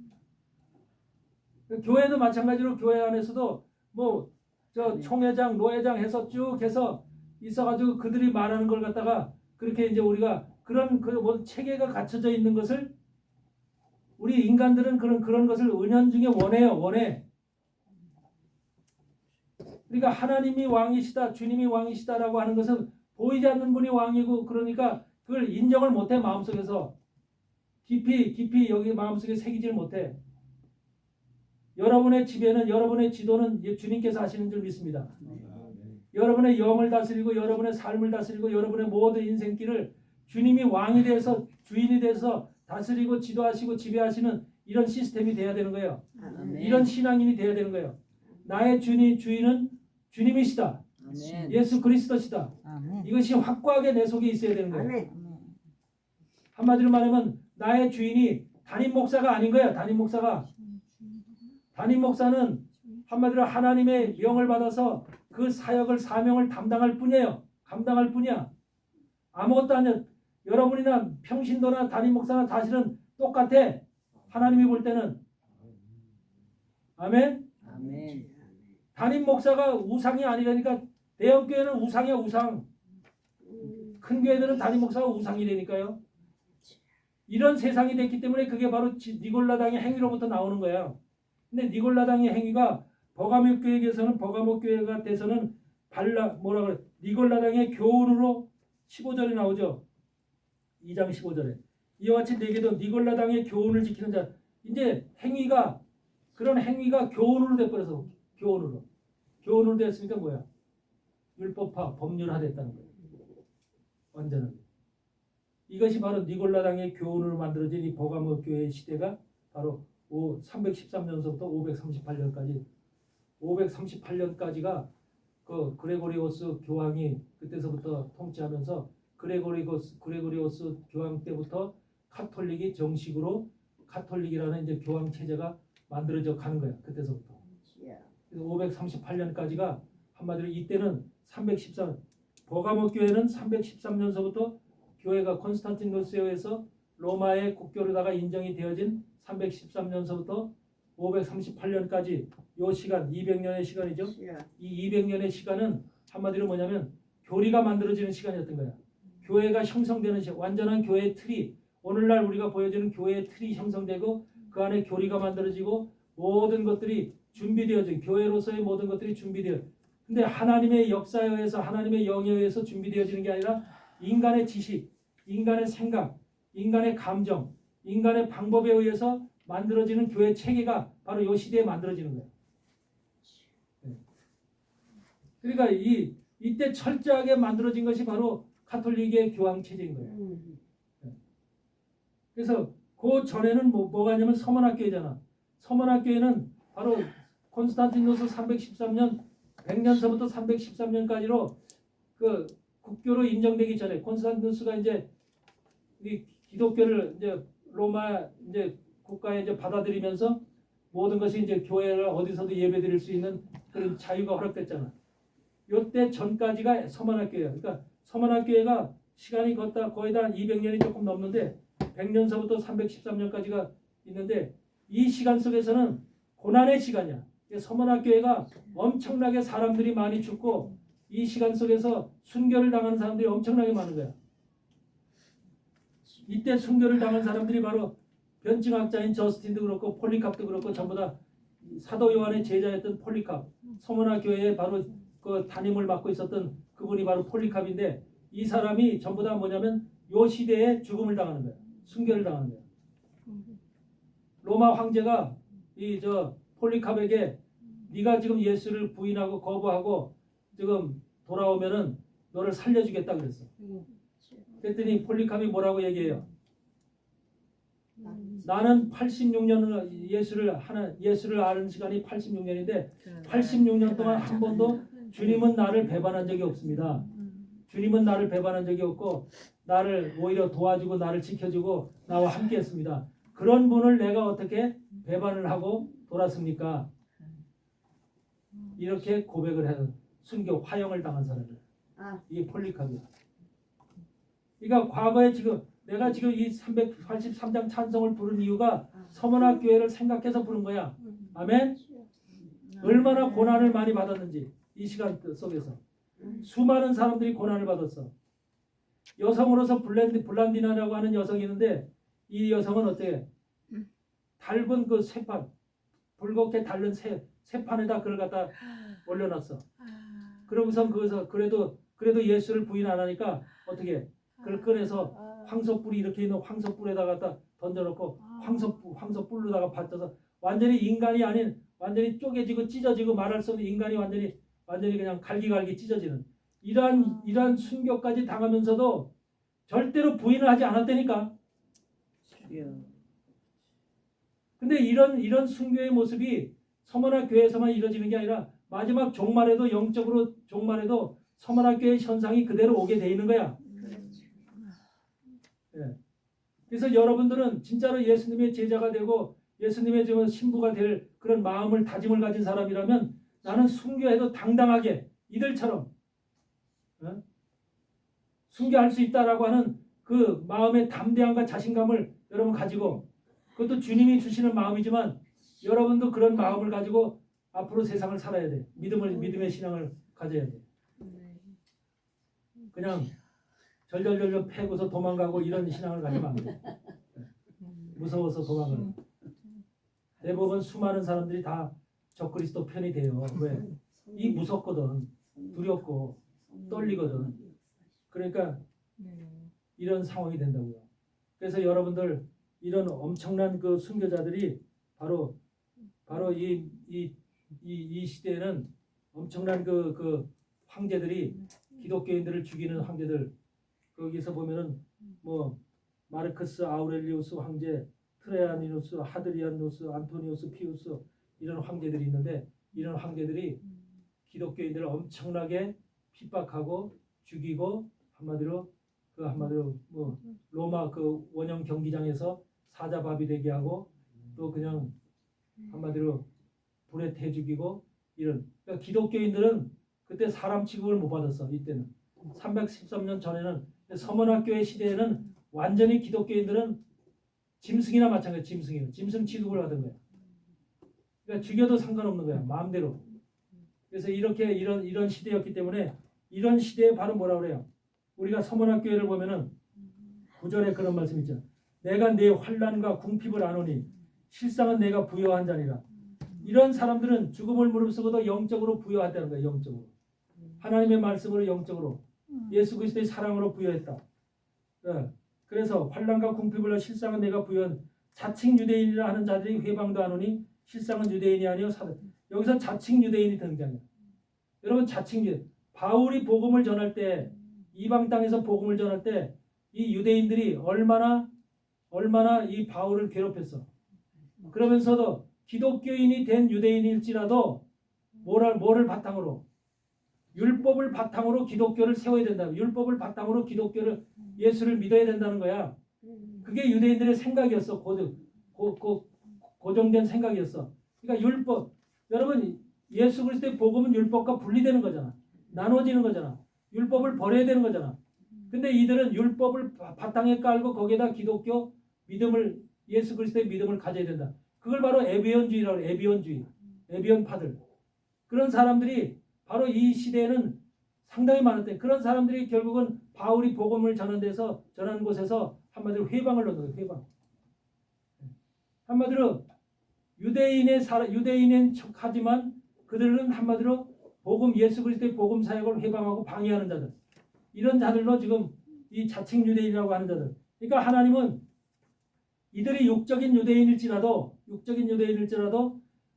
교회도 마찬가지로 교회 안에서도 뭐 저 총회장, 노회장 해서 쭉 해서 있어가지고 그들이 말하는 걸 갖다가 그렇게 이제 우리가 그런 뭐 체계가 갖춰져 있는 것을 우리 인간들은 그런 것을 은연중에 원해. 그러니까 하나님이 왕이시다, 주님이 왕이시다라고 하는 것은 보이지 않는 분이 왕이고 그러니까 그걸 인정을 못해. 마음속에서 깊이 여기 마음속에 새기질 못해. 여러분의 지배는, 여러분의 지도는 주님께서 하시는 줄 믿습니다. 여러분의 영을 다스리고 여러분의 삶을 다스리고 여러분의 모든 인생길을 주님이 왕이 돼서 주인이 돼서 다스리고 지도하시고 지배하시는 이런 시스템이 돼야 되는 거예요. 아멘. 이런 신앙인이 돼야 되는 거예요. 나의 주인은 주님이시다. 아멘. 예수 그리스도시다. 아멘. 이것이 확고하게 내 속에 있어야 되는 거예요. 아멘. 한마디로 말하면 나의 주인이 담임 목사가 아닌 거야. 담임 목사는 한마디로 하나님의 명을 받아서 그 사명을 감당할 뿐이야. 아무것도 아니야. 여러분이나 평신도나 담임 목사나 사실은 똑같아. 하나님이 볼 때는. 아멘. 아멘. 담임 목사가 우상이 아니라니까. 대형 교회는 우상이야, 우상. 큰 교회들은 담임 목사가 우상이라니까요. 이런 세상이 됐기 때문에 그게 바로 니골라당의 행위로부터 나오는 거야. 근데 니골라당의 행위가 버가모 교회가 돼서는 니골라당의 교훈으로 15절에 나오죠. 2장 15절에. 이와 같이 내게도 니골라당의 교훈을 지키는 자. 이제 그런 행위가 교훈으로 돼버려서 교훈으로 됐으니까 뭐야? 율법화, 법률화 됐다는 거예요. 완전하게. 이것이 바로 니골라당의 교훈으로 만들어진 이 버가모 교회의 시대가 바로 313년서부터 538년까지가 그 그레고리오스 교황이 그때서부터 통치하면서 그레고리오스 교황 때부터 카톨릭이 정식으로 카톨릭이라는 이제 교황 체제가 만들어져 가는 거야. 그때서부터. 538년까지가 한마디로 이때는 313 버가모 교회는 313년서부터 교회가 콘스탄티노스에서 로마의 국교로다가 인정이 되어진 313년서부터 538년까지 요 시간 200년의 시간이죠. 이 200년의 시간은 한마디로 뭐냐면 교리가 만들어지는 시간이었던 거야. 교회가 형성되는 시간, 완전한 교회의 틀이 오늘날 우리가 보여지는 교회의 틀이 형성되고 그 안에 교리가 만들어지고 모든 것들이 준비되어진 교회로서의 모든 것들이 준비되어. 근데 하나님의 역사에 의해서 하나님의 영에 의해서 준비되어지는 게 아니라 인간의 지식, 인간의 생각, 인간의 감정, 인간의 방법에 의해서 만들어지는 교회 체계가 바로 이 시대에 만들어지는 거예요. 그러니까 이때 철저하게 만들어진 것이 바로 카톨릭의 교황 체제인 거예요. 그래서 그 전에는 뭐가 있냐면 서문학교회잖아. 서문학교회는 바로 콘스탄티노스 313년 100년서부터 313년까지로 그 국교로 인정되기 전에 콘스탄티노스가 이제 이 기독교를 이제 로마 이제 국가에 이제 받아들이면서 모든 것이 이제 교회를 어디서도 예배드릴 수 있는 그런 자유가 허락됐잖아. 요때 전까지가 서문학교예요. 그러니까 서문학교회가 시간이 거의 다 200년이 조금 넘는데 100년서부터 313년까지가 있는데 이 시간 속에서는 고난의 시간이야. 서문학교회가 엄청나게 사람들이 많이 죽고 이 시간 속에서 순교를 당하는 사람들이 엄청나게 많은 거야. 이때 순교를 당한 사람들이 바로 변증학자인 저스틴도 그렇고 폴리캅도 그렇고 전부 다 사도 요한의 제자였던 폴리캅, 서문학교회에 바로 그 담임을 맡고 있었던 그분이 바로 폴리캅인데 이 사람이 전부 다 뭐냐면 요 시대에 죽음을 당하는 거야. 순교를 당하는 거야. 로마 황제가 이 폴리캅에게 네가 지금 예수를 부인하고 거부하고 지금 돌아오면은 너를 살려주겠다 그랬어. 그랬더니 폴리캅이 뭐라고 얘기해요? 나는 86년을 예수를 아는 시간이 86년인데 86년 동안 한 번도 주님은 나를 배반한 적이 없습니다. 주님은 나를 배반한 적이 없고 나를 오히려 도와주고 나를 지켜주고 나와 함께했습니다. 그런 분을 내가 어떻게 배반을 하고 돌았습니까? 이렇게 고백을 해서 순교 화형을 당한 사람이에요. 이게 폴리캅이야. 그러니까 과거에 내가 지금 이 383장 찬송을 부른 이유가 서문학 교회를 생각해서 부른 거야. 아멘. 얼마나 고난을 많이 받았는지 이 시간 속에서 수많은 사람들이 고난을 받았어. 여성으로서 블란디나라고 하는 여성이 있는데 이 여성은 어때? 달군 그 새판, 붉게 달른 새판에다 그걸 갖다 올려놨어. 그러고선 거기서 그래도 예수를 부인 안 하니까 어떻게? 그걸 꺼내서 황소뿔이 이렇게 있는 황소뿔에다 갖다 던져놓고 황소뿔로다가 받쳐서 완전히 인간이 아닌 완전히 쪼개지고 찢어지고 말할 수 없는 인간이 완전히 그냥 갈기갈기 찢어지는 이러한 순교까지 당하면서도 절대로 부인을 하지 않았다니까. 근데 이런 순교의 모습이 서문학 교회에서만 이루어지는 게 아니라 마지막 종말에도 영적으로 종말에도 서문학 교회 현상이 그대로 오게 돼 있는 거야. 예. 그래서 여러분들은 진짜로 예수님의 제자가 되고 예수님의 지금 신부가 될 그런 마음을 다짐을 가진 사람이라면 나는 순교해도 당당하게 이들처럼 순교할 수 있다라고 하는 그 마음의 담대함과 자신감을 여러분 가지고 그것도 주님이 주시는 마음이지만 여러분도 그런 마음을 가지고 앞으로 세상을 살아야 돼. 믿음의 신앙을 가져야 돼. 그냥 절절절절 패고서 도망가고 이런 신앙을 가지면 안 돼. 무서워서 도망가는. 대부분 수많은 사람들이 다 적그리스도 편이 돼요. 왜? 이 무섭거든. 두렵고 떨리거든. 그러니까 이런 상황이 된다고요. 그래서 여러분들 이런 엄청난 그 순교자들이 바로 이 시대에는 엄청난 그 황제들이 기독교인들을 죽이는 황제들 거기서 보면은 뭐 마르크스 아우렐리우스 황제, 트레아니누스, 하드리아누스, 안토니우스 피우스 이런 황제들이 있는데 이런 황제들이 기독교인들을 엄청나게 핍박하고 죽이고 한마디로 뭐 로마 그 원형 경기장에서 사자밥이 되게 하고 또 그냥 한마디로 불에 태 죽이고 이런 그러니까 기독교인들은 그때 사람 취급을 못 받았어. 이때는 313년 전에는 서문학교의 시대에는 완전히 기독교인들은 짐승이나 마찬가지. 짐승 취급을 하던 거야. 그러니까 죽여도 상관없는 거야. 마음대로. 그래서 이런 시대였기 때문에 이런 시대에 바로 뭐라 그래요? 우리가 서문학교회를 보면은 9절에 그런 말씀 있죠. 내가 내 환난과 궁핍을 아노니 실상은 내가 부여한 자니라. 이런 사람들은 죽음을 무릅쓰고도 영적으로 부여했다는 거예요. 영적으로. 하나님의 말씀으로 영적으로 예수 그리스도의 사랑으로 부여했다. 네. 그래서 환난과 궁핍을 실상은 내가 부여한 자칭 유대인이라 하는 자들이 회방도 하노니 실상은 유대인이 아니요 사도. 여기서 자칭 유대인이 등장해요. 여러분 자칭 유대인. 바울이 복음을 전할 때 이방 땅에서 복음을 전할 때 이 유대인들이 얼마나 이 바울을 괴롭혔어. 그러면서도 기독교인이 된 유대인일지라도 뭐를 바탕으로 율법을 바탕으로 기독교를 세워야 된다. 율법을 바탕으로 기독교를 예수를 믿어야 된다는 거야. 그게 유대인들의 생각이었어. 고정된 생각이었어. 그러니까 율법 여러분 예수 그리스도의 복음은 율법과 분리되는 거잖아. 나눠지는 거잖아. 율법을 버려야 되는 거잖아. 근데 이들은 율법을 바탕에 깔고 거기에다 기독교 믿음을 예수 그리스도의 믿음을 가져야 된다. 그걸 바로 에비온주의라고 해요. 에비온주의. 에비온파들. 그런 사람들이 바로 이 시대에는 상당히 많은데 그런 사람들이 결국은 바울이 복음을 전한 곳에서 한마디로 회방을 얻는 거예요. 회방. 한마디로 유대인인 척하지만 그들은 한마디로 복음 예수 그리스도의 복음 사역을 회방하고 방해하는 자들. 이런 자들로 지금 이 자칭 유대인이라고 하는 자들. 그러니까 하나님은 이들이 육적인 유대인일지라도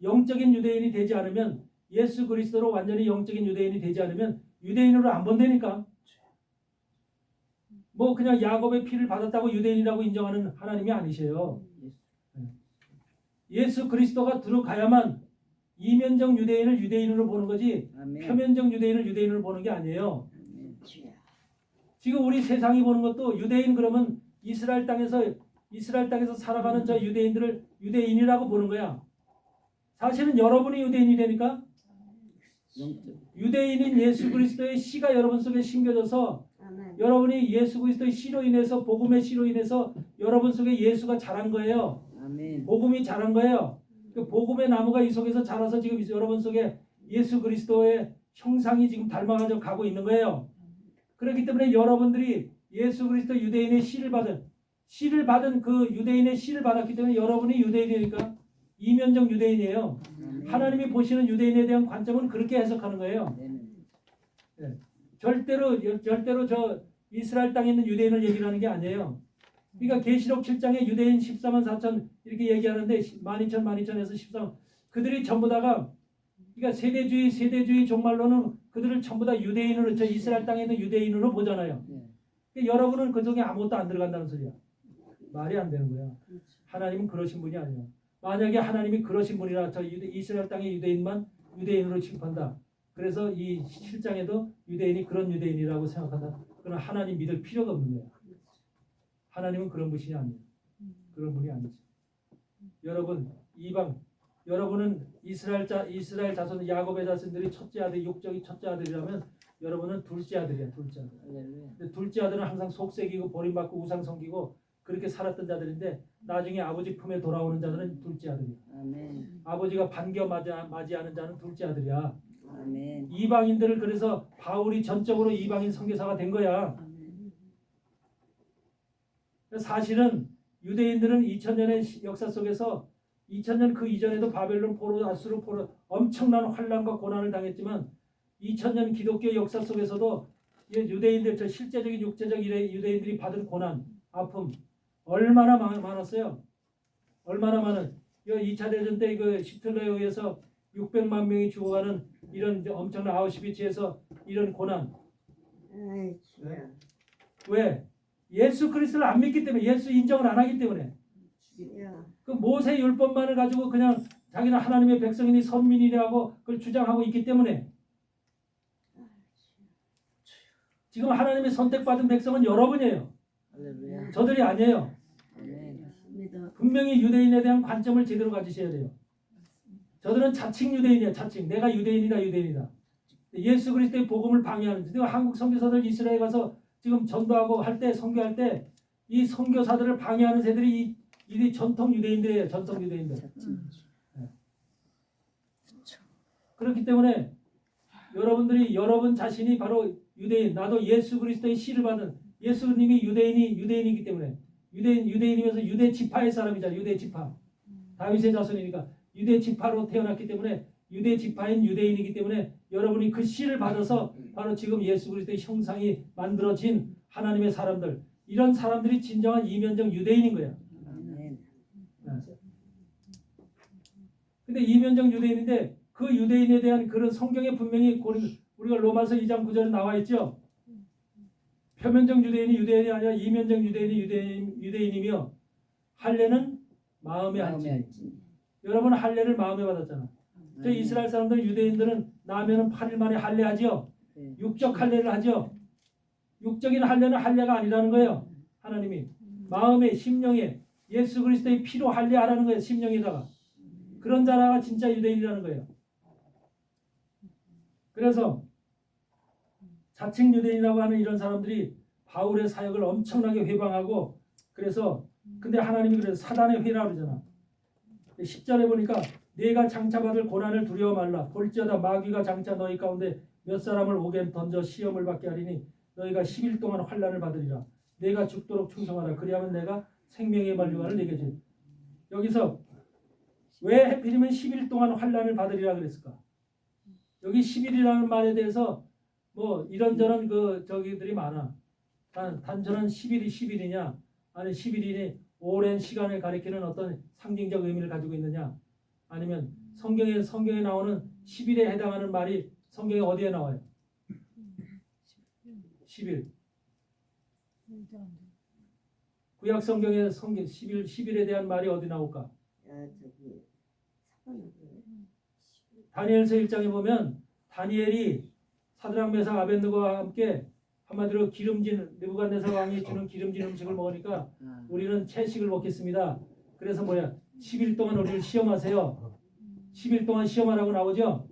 영적인 유대인이 되지 않으면 예수 그리스도로 완전히 영적인 유대인이 되지 않으면 유대인으로 안 본다니까. 뭐 그냥 야곱의 피를 받았다고 유대인이라고 인정하는 하나님이 아니세요. 예수 그리스도가 들어가야만 이면적 유대인을 유대인으로 보는 거지 아멘. 표면적 유대인을 유대인으로 보는 게 아니에요. 아멘. 지금 우리 세상이 보는 것도 유대인 그러면 이스라엘 땅에서 살아가는 저 유대인들을 유대인이라고 보는 거야. 사실은 여러분이 유대인이 되니까 유대인인 예수 그리스도의 씨가 여러분 속에 심겨져서 여러분이 예수 그리스도의 씨로 인해서 복음의 씨로 인해서 여러분 속에 예수가 자란 거예요. 아멘. 복음이 자란 거예요. 그 복음의 나무가 이 속에서 자라서 지금 여러분 속에 예수 그리스도의 형상이 지금 닮아가지고 가고 있는 거예요. 그렇기 때문에 여러분들이 예수 그리스도 유대인의 씨를 받은 그 유대인의 씨를 받았기 때문에 여러분이 유대인이니까 이면적 유대인이에요. 하나님이 보시는 유대인에 대한 관점은 그렇게 해석하는 거예요. 네. 절대로 저 이스라엘 땅에 있는 유대인을 얘기를 하는 게 아니에요. 그러니까 계시록 7장에 유대인 14만 4천 이렇게 얘기하는데 12,000에서 13 그들이 전부 다가 그러니까 세대주의 종말로는 그들을 전부 다 유대인으로 저 이스라엘 땅에 있는 유대인으로 보잖아요. 그러니까 여러분은 그 중에 아무것도 안 들어간다는 소리야. 말이 안 되는 거야. 하나님은 그러신 분이 아니야. 만약에 하나님이 그러신 분이라 저 이스라엘 땅의 유대인만 유대인으로 취급한다. 그래서 이 7장에도 유대인이 그런 유대인이라고 생각한다. 그러나 하나님 믿을 필요가 없는 거야. 하나님은 그런 분이 아니에요. 그런 분이 아니지. 여러분은 이스라엘 자손 야곱의 자손들이 첫째 아들 육적이 첫째 아들이라면 여러분은 둘째 아들이야. 둘째 아들. 근데 둘째 아들은 항상 속색이고 버림받고 우상 섬기고 그렇게 살았던 자들인데 나중에 아버지 품에 돌아오는 자들은 둘째 아들이야. 아멘. 아버지가 반겨 맞이하는 자는 둘째 아들이야. 아멘. 이방인들을 그래서 바울이 전적으로 이방인 선교사가 된 거야. 사실은 유대인들은 2000년의 역사 속에서 2000년 그 이전에도 바벨론 포로 아수르 포로 엄청난 환난과 고난을 당했지만 2000년 기독교 역사 속에서도 유대인들 저 실제적인 육체적 유대인들이 받은 고난, 아픔 얼마나 많았어요. 얼마나 많은 2차 대전 때 그 히틀러에 의해서 600만 명이 죽어가는 이런 엄청난 아우슈비츠에서 이런 고난. 왜? 예수 그리스도를 안 믿기 때문에 예수 인정을 안 하기 때문에 그 모세 율법만을 가지고 그냥 자기는 하나님의 백성이니 선민이라고 그걸 주장하고 있기 때문에 지금 하나님의 선택받은 백성은 여러분이에요. 할렐루야. 저들이 아니에요. 아멘. 분명히 유대인에 대한 관점을 제대로 가지셔야 돼요. 저들은 자칭 유대인이야. 자칭. 내가 유대인이다. 예수 그리스도의 복음을 방해하는 지금 한국 선교사들 이스라엘 가서 지금 전도하고 할 때 선교할 때 이 선교사들을 방해하는 새들이 이 전통 유대인들이에요. 전통 유대인들. 네. 그렇기 때문에 여러분 자신이 바로 유대인. 나도 예수 그리스도의 씨를 받은 예수님이 유대인이기 때문에 유대인이면서 유대 지파의 사람이잖아. 유대 지파. 다윗의 자손이니까 유대 지파로 태어났기 때문에 유대 지파인 유대인이기 때문에 여러분이 그 씨를 받아서 바로 지금 예수 그리스도의 형상이 만들어진 하나님의 사람들 이런 사람들이 진정한 이면적 유대인인 거야. 아멘. 근데 이면적 유대인인데 그 유대인에 대한 그런 성경에 분명히 우리가 로마서 2장 9절에 나와 있죠. 표면적 유대인이 유대인이 아니라 이면적 유대인이 유대인이며 할례는 마음의 할지. 여러분 할례를 마음에 받았잖아. 저 이스라엘 사람들 유대인들은 나면은 8일 만에 할례하지요. 육적 할례를 하죠. 육적인 할례는 할례가 아니라는 거예요. 하나님이 마음에 심령에 예수 그리스도의 피로 할례하라는 거예요. 심령에다가 그런 자라가 진짜 유대인이라는 거예요. 그래서 자칭 유대인이라고 하는 이런 사람들이 바울의 사역을 엄청나게 회방하고 그래서 근데 하나님이 그래서 사단의 회라 그러잖아. 10절에 보니까 네가 장차받을 고난을 두려워 말라. 볼지어다 마귀가 장차 너희 가운데 몇 사람을 오게 던져 시험을 받게 하리니 너희가 10일 동안 환난을 받으리라. 내가 죽도록 충성하라. 그리하면 내가 생명의 만류관을 내게 주리. 여기서 왜 하필이면 10일 동안 환난을 받으리라 그랬을까? 여기 10일이라는 말에 대해서 뭐 이런저런 그 저기들이 많아. 단순한 10일이 10일이냐, 아니 10일이 오랜 시간을 가리키는 어떤 상징적 의미를 가지고 있느냐, 아니면 성경에 나오는 10일에 해당하는 말이 성경에 어디에 나와요? 10일. 구약 성경에 10일에 대한 말이 어디 나올까? 다니엘서 1장에 보면 다니엘이 사드락 메삭 아벳느고와 함께 한마디로 기름진 느부갓네살 왕이 주는 기름진 음식을 먹으니까 우리는 채식을 먹겠습니다. 그래서 10일 동안 우리를 시험하세요. 10일 동안 시험하라고 나오죠.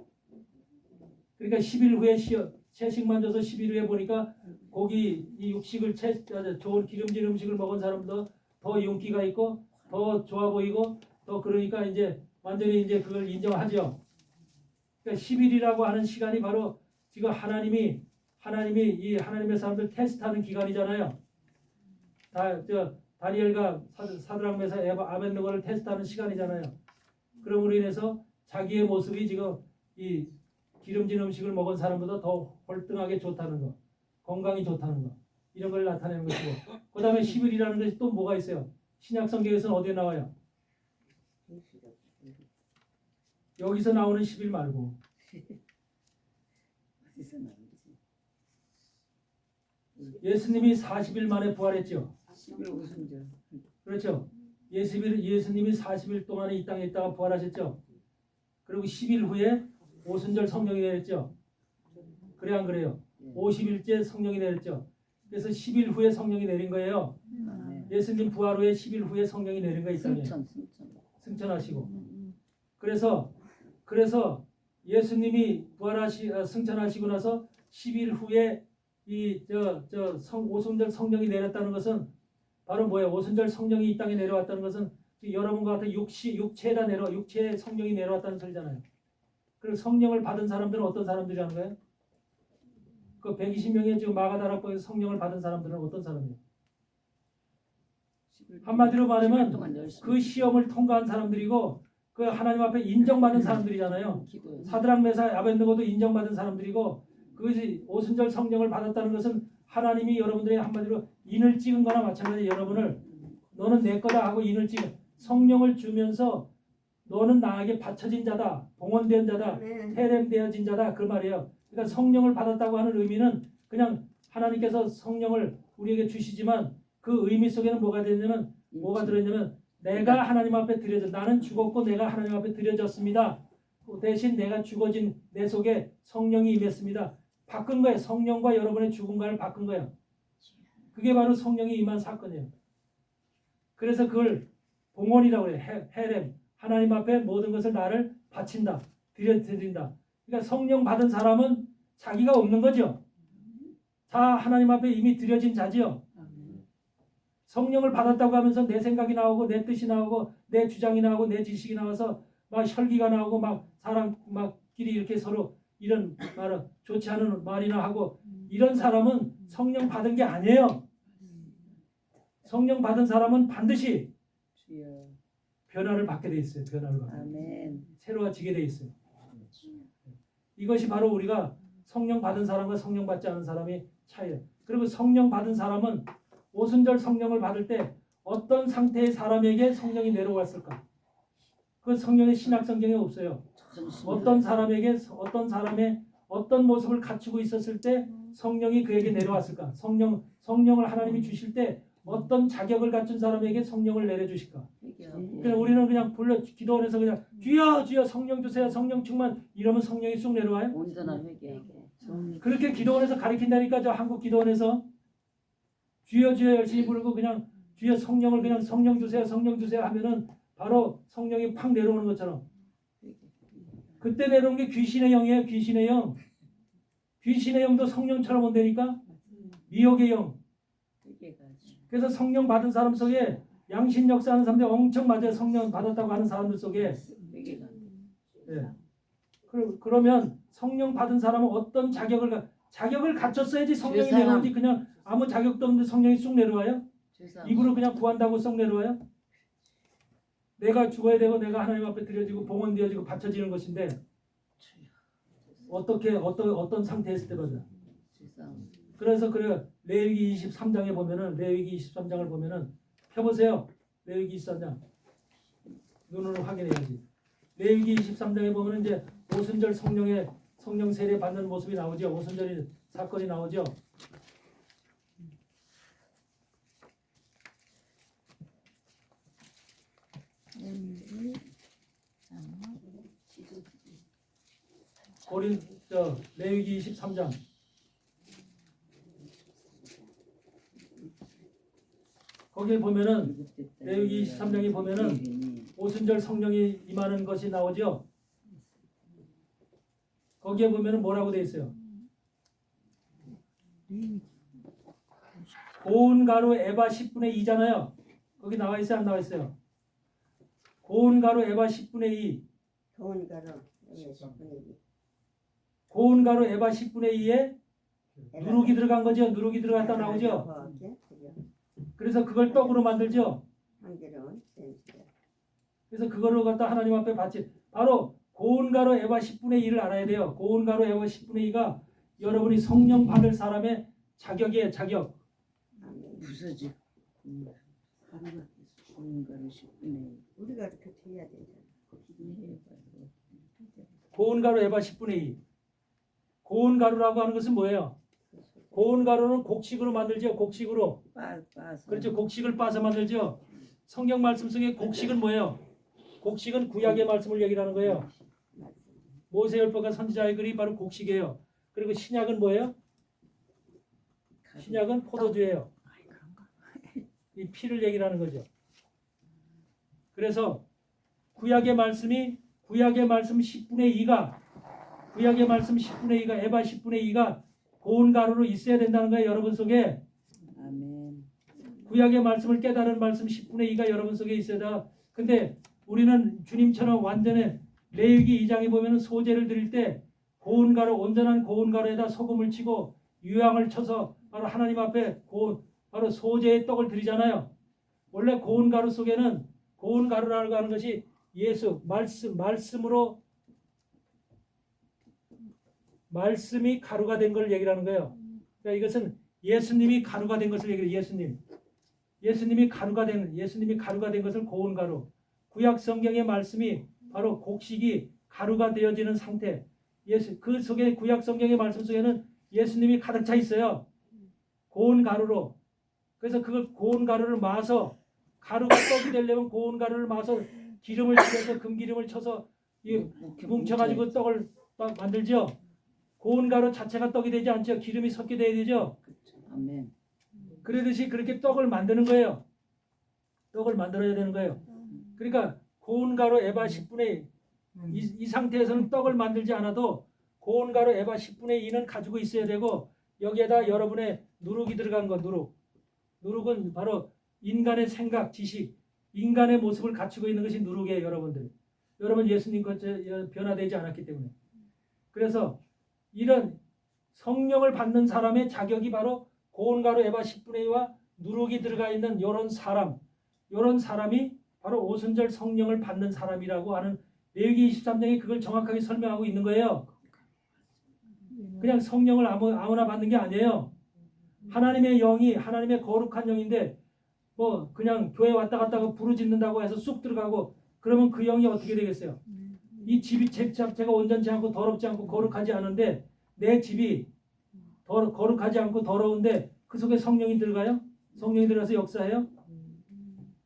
그러니까 10일 후에 채식만 줘서 10일 후에 보니까 고기 이 육식을 좋은 기름진 음식을 먹은 사람도 더 윤기가 있고 더 좋아 보이고 더 그러니까 이제 완전히 이제 그걸 인정하죠. 그러니까 10일이라고 하는 시간이 바로 지금 하나님이 이 하나님의 사람들 테스트하는 기간이잖아요. 다니엘과 사드락 메삭 아벳느고를 테스트하는 시간이잖아요. 그럼으로 인해서 자기의 모습이 지금 이 기름진 음식을 먹은 사람보다 더 월등하게 좋다는 거, 건강이 좋다는 거, 이런 걸 나타내는 것이고, 그 다음에 10일이라는 것이 또 뭐가 있어요? 신약 성경에서는 어디에 나와요? 여기서 나오는 10일 말고 예수님이 40일 만에 부활했죠. 10일 오순절. 그렇죠. 예수님이 40일 동안에 이 땅에 있다가 부활하셨죠. 그리고 10일 후에 오순절 성령이 내렸죠. 그래 안 그래요? 50일째 성령이 내렸죠. 그래서 10일 후에 성령이 내린 거예요. 예수님 부활 후에 10일 후에 성령이 내린 거예요. 이 땅에. 승천하시고. 그래서 예수님이 승천하시고 나서 10일 후에 오순절 성령이 내렸다는 것은 바로 뭐예요? 오순절 성령이 이 땅에 내려왔다는 것은 여러분과 같은 육체의 성령이 내려왔다는 소리잖아요. 그리고 성령을 받은 사람들은 어떤 사람들이라는 거예요? 그 120명의 지금 마가다락방에서 성령을 받은 사람들은 어떤 사람이에요? 한마디로 말하면 그 시험을 통과한 사람들이고 그 하나님 앞에 인정받은 사람들이잖아요. 사드락 메삭 아벳느고도 인정받은 사람들이고 그것이 오순절 성령을 받았다는 것은 하나님이 여러분들의 한마디로 인을 찍은 거나 마찬가지. 여러분을 너는 내 거다 하고 인을 찍은 성령을 주면서 너는 나에게 바쳐진 자다, 봉헌된 자다, 헤렘되어진 자다, 그 말이에요. 그러니까 성령을 받았다고 하는 의미는 그냥 하나님께서 성령을 우리에게 주시지만 그 의미 속에는 뭐가 들었냐면 내가 하나님 앞에 나는 죽었고 내가 하나님 앞에 드려졌습니다. 대신 내가 죽어진 내 속에 성령이 임했습니다. 바꾼 거예요. 성령과 여러분의 죽음과를 바꾼 거예요. 그게 바로 성령이 임한 사건이에요. 그래서 그걸 봉헌이라고 해요. 헤렘. 하나님 앞에 모든 것을 나를 바친다. 드린다. 그러니까 성령 받은 사람은 자기가 없는 거죠. 다 하나님 앞에 이미 드려진 자지요. 성령을 받았다고 하면서 내 생각이 나오고 내 뜻이 나오고 내 주장이 나오고 내 지식이 나와서 막 혈기가 나오고 막 사람 막끼리 이렇게 서로 이런 말 좋지 않은 말이나 하고 이런 사람은 성령 받은 게 아니에요. 성령 받은 사람은 반드시 변화를 받게 돼 있어요. 변화를 받게. 아멘. 새로워지게 돼 있어요. 이것이 바로 우리가 성령 받은 사람과 성령 받지 않은 사람의 차이예요. 그리고 성령 받은 사람은 오순절 성령을 받을 때 어떤 상태의 사람에게 성령이 내려왔을까? 그 성령의 신약 성경에 없어요. 어떤 사람에게 어떤 모습을 갖추고 있었을 때 성령이 그에게 내려왔을까? 성령을 하나님이 주실 때 어떤 자격을 갖춘 사람에게 성령을 내려주실까? 그냥 우리는 그냥 불러 기도원에서 그냥 주여 주여 성령 주세요, 성령 충만 이러면 성령이 쑥 내려와요? 온전한 회개. 그렇게 기도원에서 가르친다니까. 저 한국 기도원에서 주여 주여 열심히 부르고 그냥 주여 성령을 그냥 성령 주세요 하면은 바로 성령이 팍 내려오는 것처럼. 그때 내려온 게 귀신의 영이에요. 귀신의 영. 귀신의 영도 성령처럼 온다니까. 미혹의 영. 그래서 성령 받은 사람 속에 양신 역사하는 사람들 엄청 맞아요. 성령 받았다고 하는 사람들 속에. 외계가 예. 그러면 성령 받은 사람은 어떤 자격을 갖췄어야지 성령이 죄사함. 내려오지. 그냥 아무 자격도 없는데 성령이 쑥 내려와요? 죄사 입으로 그냥 구한다고 쑥 내려와요? 내가 죽어야 되고 내가 하나님 앞에 드려지고 봉헌되어지고 바쳐지는 것인데 어떤 상태에 있을 때 받아. 죄사 그래서 레위기 23장에 보면은 레위기 23장을 보면은 펴보세요. 레위기 23장 눈으로 확인해야지. 레위기 23장에 보면은 이제 오순절 성령 세례 받는 모습이 나오죠. 오순절 사건이 나오죠. 레위기 23장 거기에 보면은 레위기 23장에 보면은 오순절 성령이 임하는 것이 나오죠. 거기에 보면은 뭐라고 되어 있어요? 고운 가루 에바 10분의 2잖아요. 거기 나와 있어요, 안 나와 있어요? 고운 가루 에바 10분의 2. 좋은 가루 10분의 2. 고운 가루 에바 10분의 2에 누룩이 들어간 거죠. 누룩이 들어갔다 나오죠. 그래서 그걸 떡으로 만들죠. 한 개는 센스. 그래서 그거를 갖다 하나님 앞에 바치. 바로 고운 가루 에바 10분의 2를 알아야 돼요. 고운 가루 에바 10분의 2가 여러분이 성령 받을 사람의 자격이에요. 자격. 아멘. 부서지 가루가 고운 가루 10분의 우리가 이렇게 해야 되잖아. 1 고운 가루 에바 10분의 2. 고운 가루라고 하는 것은 뭐예요? 고운 가루는 곡식으로 만들죠. 곡식으로. 빠서 그렇죠. 곡식을 빻아서 만들죠. 성경 말씀 속에 곡식은 뭐예요? 곡식은 구약의 말씀을 얘기하는 거예요. 모세율법과 선지자의 글이 바로 곡식이에요. 그리고 신약은 뭐예요? 신약은 포도주예요. 이 피를 얘기하는 거죠. 그래서 구약의 말씀 10분의 2가 에바 10분의 2가 고운 가루로 있어야 된다는 거예요. 여러분 속에. 아멘. 구약의 말씀을 깨달은 말씀 10분의 2가 여러분 속에 있어야 돼. 근데 우리는 주님처럼 완전히 레위기 2장에 보면 소제를 드릴 때 고운 가루, 온전한 고운 가루에다 소금을 치고 유향을 쳐서 바로 하나님 앞에 바로 소제의 떡을 드리잖아요. 원래 고운 가루 속에는 고운 가루라고 하는 것이 예수 말씀으로 말씀이 가루가 된 걸 얘기하는 거예요. 그러니까 이것은 예수님이 가루가 된 것을 얘기해요. 예수님이 가루가 된 것을 고운 가루. 구약 성경의 말씀이 바로 곡식이 가루가 되어지는 상태. 그 속에 구약 성경의 말씀 속에는 예수님이 가득 차 있어요. 고운 가루로. 그래서 그걸 고운 가루를 마서 가루가 떡이 되려면 고운 가루를 마서 기름을 쳐서 금기름을 쳐서 뭉쳐가지고 떡을 만들죠. 고운 가루 자체가 떡이 되지 않죠. 기름이 섞게 돼야 되죠. 아멘. 그러듯이 그렇게 떡을 만드는 거예요. 떡을 만들어야 되는 거예요. 그러니까 고운 가루 에바 10분의 2. 이 상태에서는 떡을 만들지 않아도 고운 가루 에바 10분의 2는 가지고 있어야 되고 여기에다 여러분의 누룩이 들어간 거. 누룩은 바로 인간의 생각, 지식, 인간의 모습을 갖추고 있는 것이 누룩이에요. 여러분 예수님 것에 변화되지 않았기 때문에. 그래서 이런 성령을 받는 사람의 자격이 바로 고운 가루 에바 10분의 2와 누룩이 들어가 있는 이런 사람이 바로 오순절 성령을 받는 사람이라고 하는 레위기 23장에 그걸 정확하게 설명하고 있는 거예요. 그냥 성령을 아무나 받는 게 아니에요. 하나님의 영이 하나님의 거룩한 영인데 뭐 그냥 교회 왔다 갔다가 부르짖는다고 해서 쑥 들어가고 그러면 그 영이 어떻게 되겠어요? 이 집이 제 자체가 온전치 않고 더럽지 않고 거룩하지 않은데 내 집이 거룩하지 않고 더러운데 그 속에 성령이 들어가요? 성령이 들어가서 역사해요?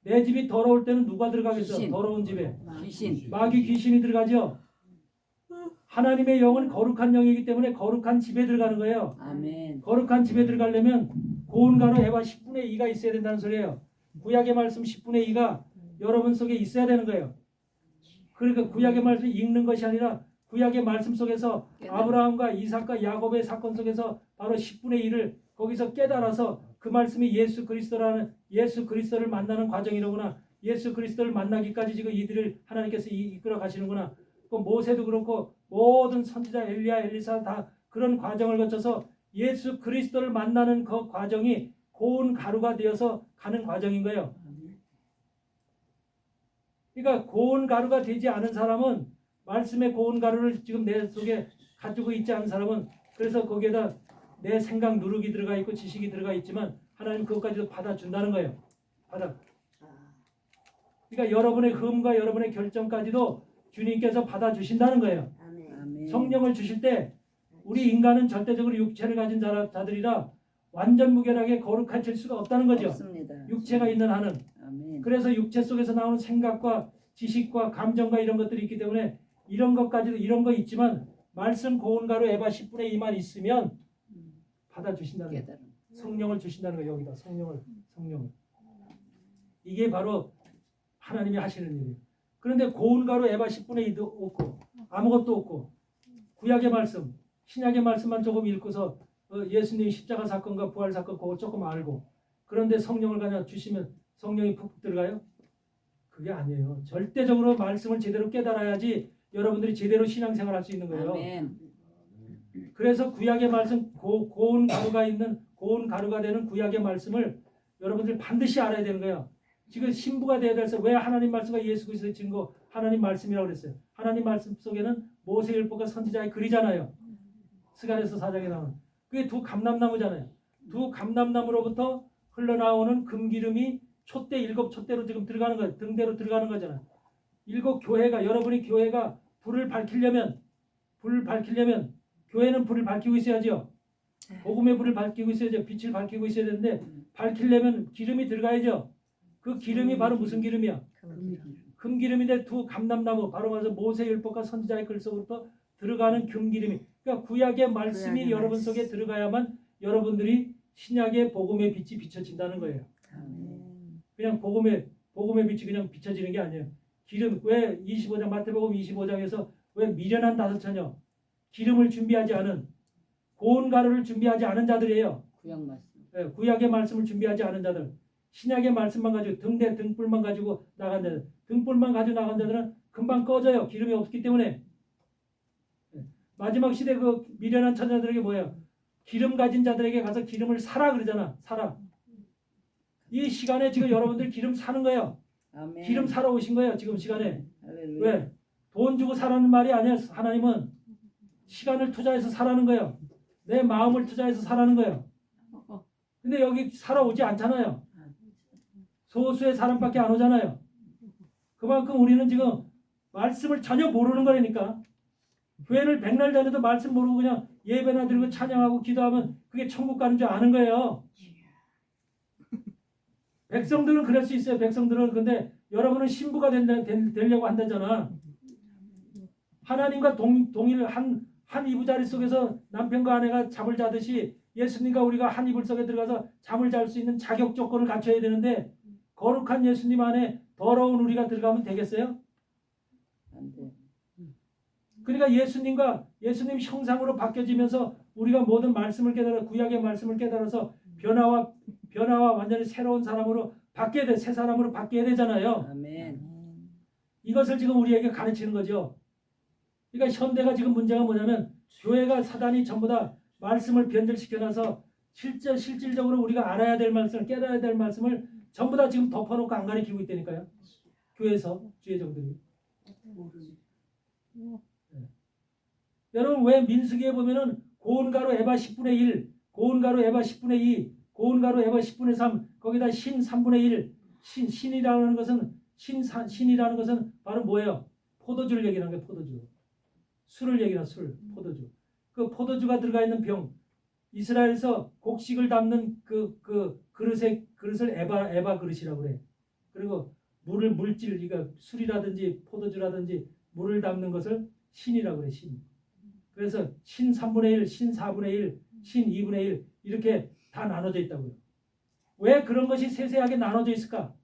내 집이 더러울 때는 누가 들어가겠어? 귀신. 더러운 집에 귀신. 마귀 귀신이 들어가죠. 하나님의 영은 거룩한 영이기 때문에 거룩한 집에 들어가는 거예요. 아멘. 거룩한 집에 들어가려면 고운 가루 에바 10분의 2가 있어야 된다는 소리예요. 구약의 말씀 10분의 2가 여러분 속에 있어야 되는 거예요. 그러니까 구약의 말씀 읽는 것이 아니라 구약의 말씀 속에서 아브라함과 이삭과 야곱의 사건 속에서 바로 10분의 1을 거기서 깨달아서 그 말씀이 예수 그리스도를 만나는 과정이로구나. 예수 그리스도를 만나기까지 지금 이들을 하나님께서 이끌어 가시는구나. 그 모세도 그렇고 모든 선지자 엘리야 엘리사 다 그런 과정을 거쳐서 예수 그리스도를 만나는 그 과정이 고운 가루가 되어서 가는 과정인 거예요. 그러니까 고운 가루가 되지 않은 사람은 말씀의 고운 가루를 지금 내 속에 가지고 있지 않은 사람은 그래서 거기에다 내 생각 누룩이 들어가 있고 지식이 들어가 있지만 하나님 그것까지도 받아준다는 거예요. 그러니까 여러분의 흠과 여러분의 결정까지도 주님께서 받아주신다는 거예요. 아멘. 아멘. 성령을 주실 때 우리 인간은 절대적으로 육체를 가진 자들이라 완전 무결하게 거룩해질 수가 없다는 거죠. 없습니다. 육체가 있는 한은. 아멘. 그래서 육체 속에서 나오는 생각과 지식과 감정과 이런 것들이 있기 때문에 이런 것까지도 이런 거 있지만 말씀 고운 가루 에바 10분의 2만 있으면 받아주신다는 거예요. 깨달음. 성령을 주신다는 거예요. 여기다 성령을. 이게 바로 하나님이 하시는 일이에요. 그런데 고운 가루 에바 10분의 2도 없고 아무것도 없고 구약의 말씀, 신약의 말씀만 조금 읽고서 예수님 십자가 사건과 부활 사건 그거 조금 알고 그런데 성령을 그냥 주시면 성령이 푹 들어가요? 그게 아니에요. 절대적으로 말씀을 제대로 깨달아야지 여러분들이 제대로 신앙생활 할 수 있는 거예요. 아멘. 그래서 구약의 말씀 고운 가루가 되는 구약의 말씀을 여러분들이 반드시 알아야 되는 거예요. 지금 신부가 되어야 돼서 왜 하나님 말씀과 예수 그리스도의 증거 하나님 말씀이라고 그랬어요. 하나님 말씀 속에는 모세율법과 선지자의 글이잖아요. 스가랴서 4장에 나오는 그게 두 감람나무잖아요. 두 감람나무로부터 흘러나오는 금기름이 일곱 촛대로 지금 들어가는 거예요. 등대로 들어가는 거잖아요. 일곱 교회가 여러분이 교회가 불을 밝히려면 교회는 불을 밝히고 있어야죠. 복음의 불을 밝히고 있어야죠. 빛을 밝히고 있어야 되는데 밝히려면 기름이 들어가야죠. 그 기름이 바로 무슨 기름이야? 금기름인데 두 감람나무 바로 말해서 모세율법과 선지자의 글 속으로부터 들어가는 금기름이 그러니까 구약의 말씀이 구약의 여러분 말씀. 속에 들어가야만 여러분들이 신약의 복음의 빛이 비춰진다는 거예요. 그냥 복음의 빛이 그냥 비춰지는 게 아니에요. 기름 왜 25장 마태복음 25장에서 왜 미련한 다섯 처녀 기름을 준비하지 않은 고운 가루를 준비하지 않은 자들이에요. 구약 말씀. 예, 구약의 말씀을 준비하지 않은 자들 신약의 말씀만 가지고 등불만 가지고 나간 자들 등불만 가지고 나간 자들은 금방 꺼져요. 기름이 없기 때문에. 예, 마지막 시대 그 미련한 처녀들에게 뭐예요? 기름 가진 자들에게 가서 기름을 사라 그러잖아. 사라. 이 시간에 지금 여러분들 기름 사는 거예요. 아멘. 기름 사러 오신 거예요. 지금 시간에. 할렐루야. 왜? 돈 주고 사라는 말이 아니에요. 하나님은 시간을 투자해서 사라는 거예요. 내 마음을 투자해서 사라는 거예요. 근데 여기 살아오지 않잖아요. 소수의 사람밖에 안 오잖아요. 그만큼 우리는 지금 말씀을 전혀 모르는 거라니까. 교회를 백날 다녀도 말씀 모르고 그냥 예배나 드리고 찬양하고 기도하면 그게 천국 가는 줄 아는 거예요. 백성들은 그럴 수 있어요. 백성들은. 근데 여러분은 신부가 되려고 한다잖아. 하나님과 동일 한 이부자리 속에서 남편과 아내가 잠을 자듯이 예수님과 우리가 한 이불 속에 들어가서 잠을 잘 수 있는 자격 조건을 갖춰야 되는데 거룩한 예수님 안에 더러운 우리가 들어가면 되겠어요? 안 돼. 그러니까 예수님 형상으로 바뀌어지면서 우리가 모든 말씀을 깨달아 구약의 말씀을 깨달아서 변화와 완전히 새로운 사람으로 바뀌어야 돼. 새 사람으로 바뀌어야 되잖아요. 아멘. 이것을 지금 우리에게 가르치는 거죠. 그러니까 현대가 지금 문제가 뭐냐면 교회가 사단이 전부 다 말씀을 변절시켜놔서 실질적으로 우리가 알아야 될 말씀을 깨달아야 될 말씀을 전부 다 지금 덮어놓고 안 가르치고 있다니까요. 교회에서 주의종들이. 여러분 왜 민수기에 보면은 고운 가루 에바 10분의 1, 고운 가루 에바 10분의 2, 고운 가루 에바 10분의 3, 거기다 신 3분의 1, 신이라는 것은 바로 뭐예요? 포도주를 얘기하는 거예요. 포도주. 술을 얘기하는 술, 포도주. 그 포도주가 들어가 있는 병. 이스라엘에서 곡식을 담는 그 그릇을 에바 그릇이라고 그래. 그리고 물질, 그러니까 술이라든지 포도주라든지 물을 담는 것을 신이라고 그래. 신. 그래서 신 3분의 1, 신 4분의 1, 신 2분의 1 이렇게 다 나눠져 있다고요. 왜 그런 것이 세세하게 나눠져 있을까?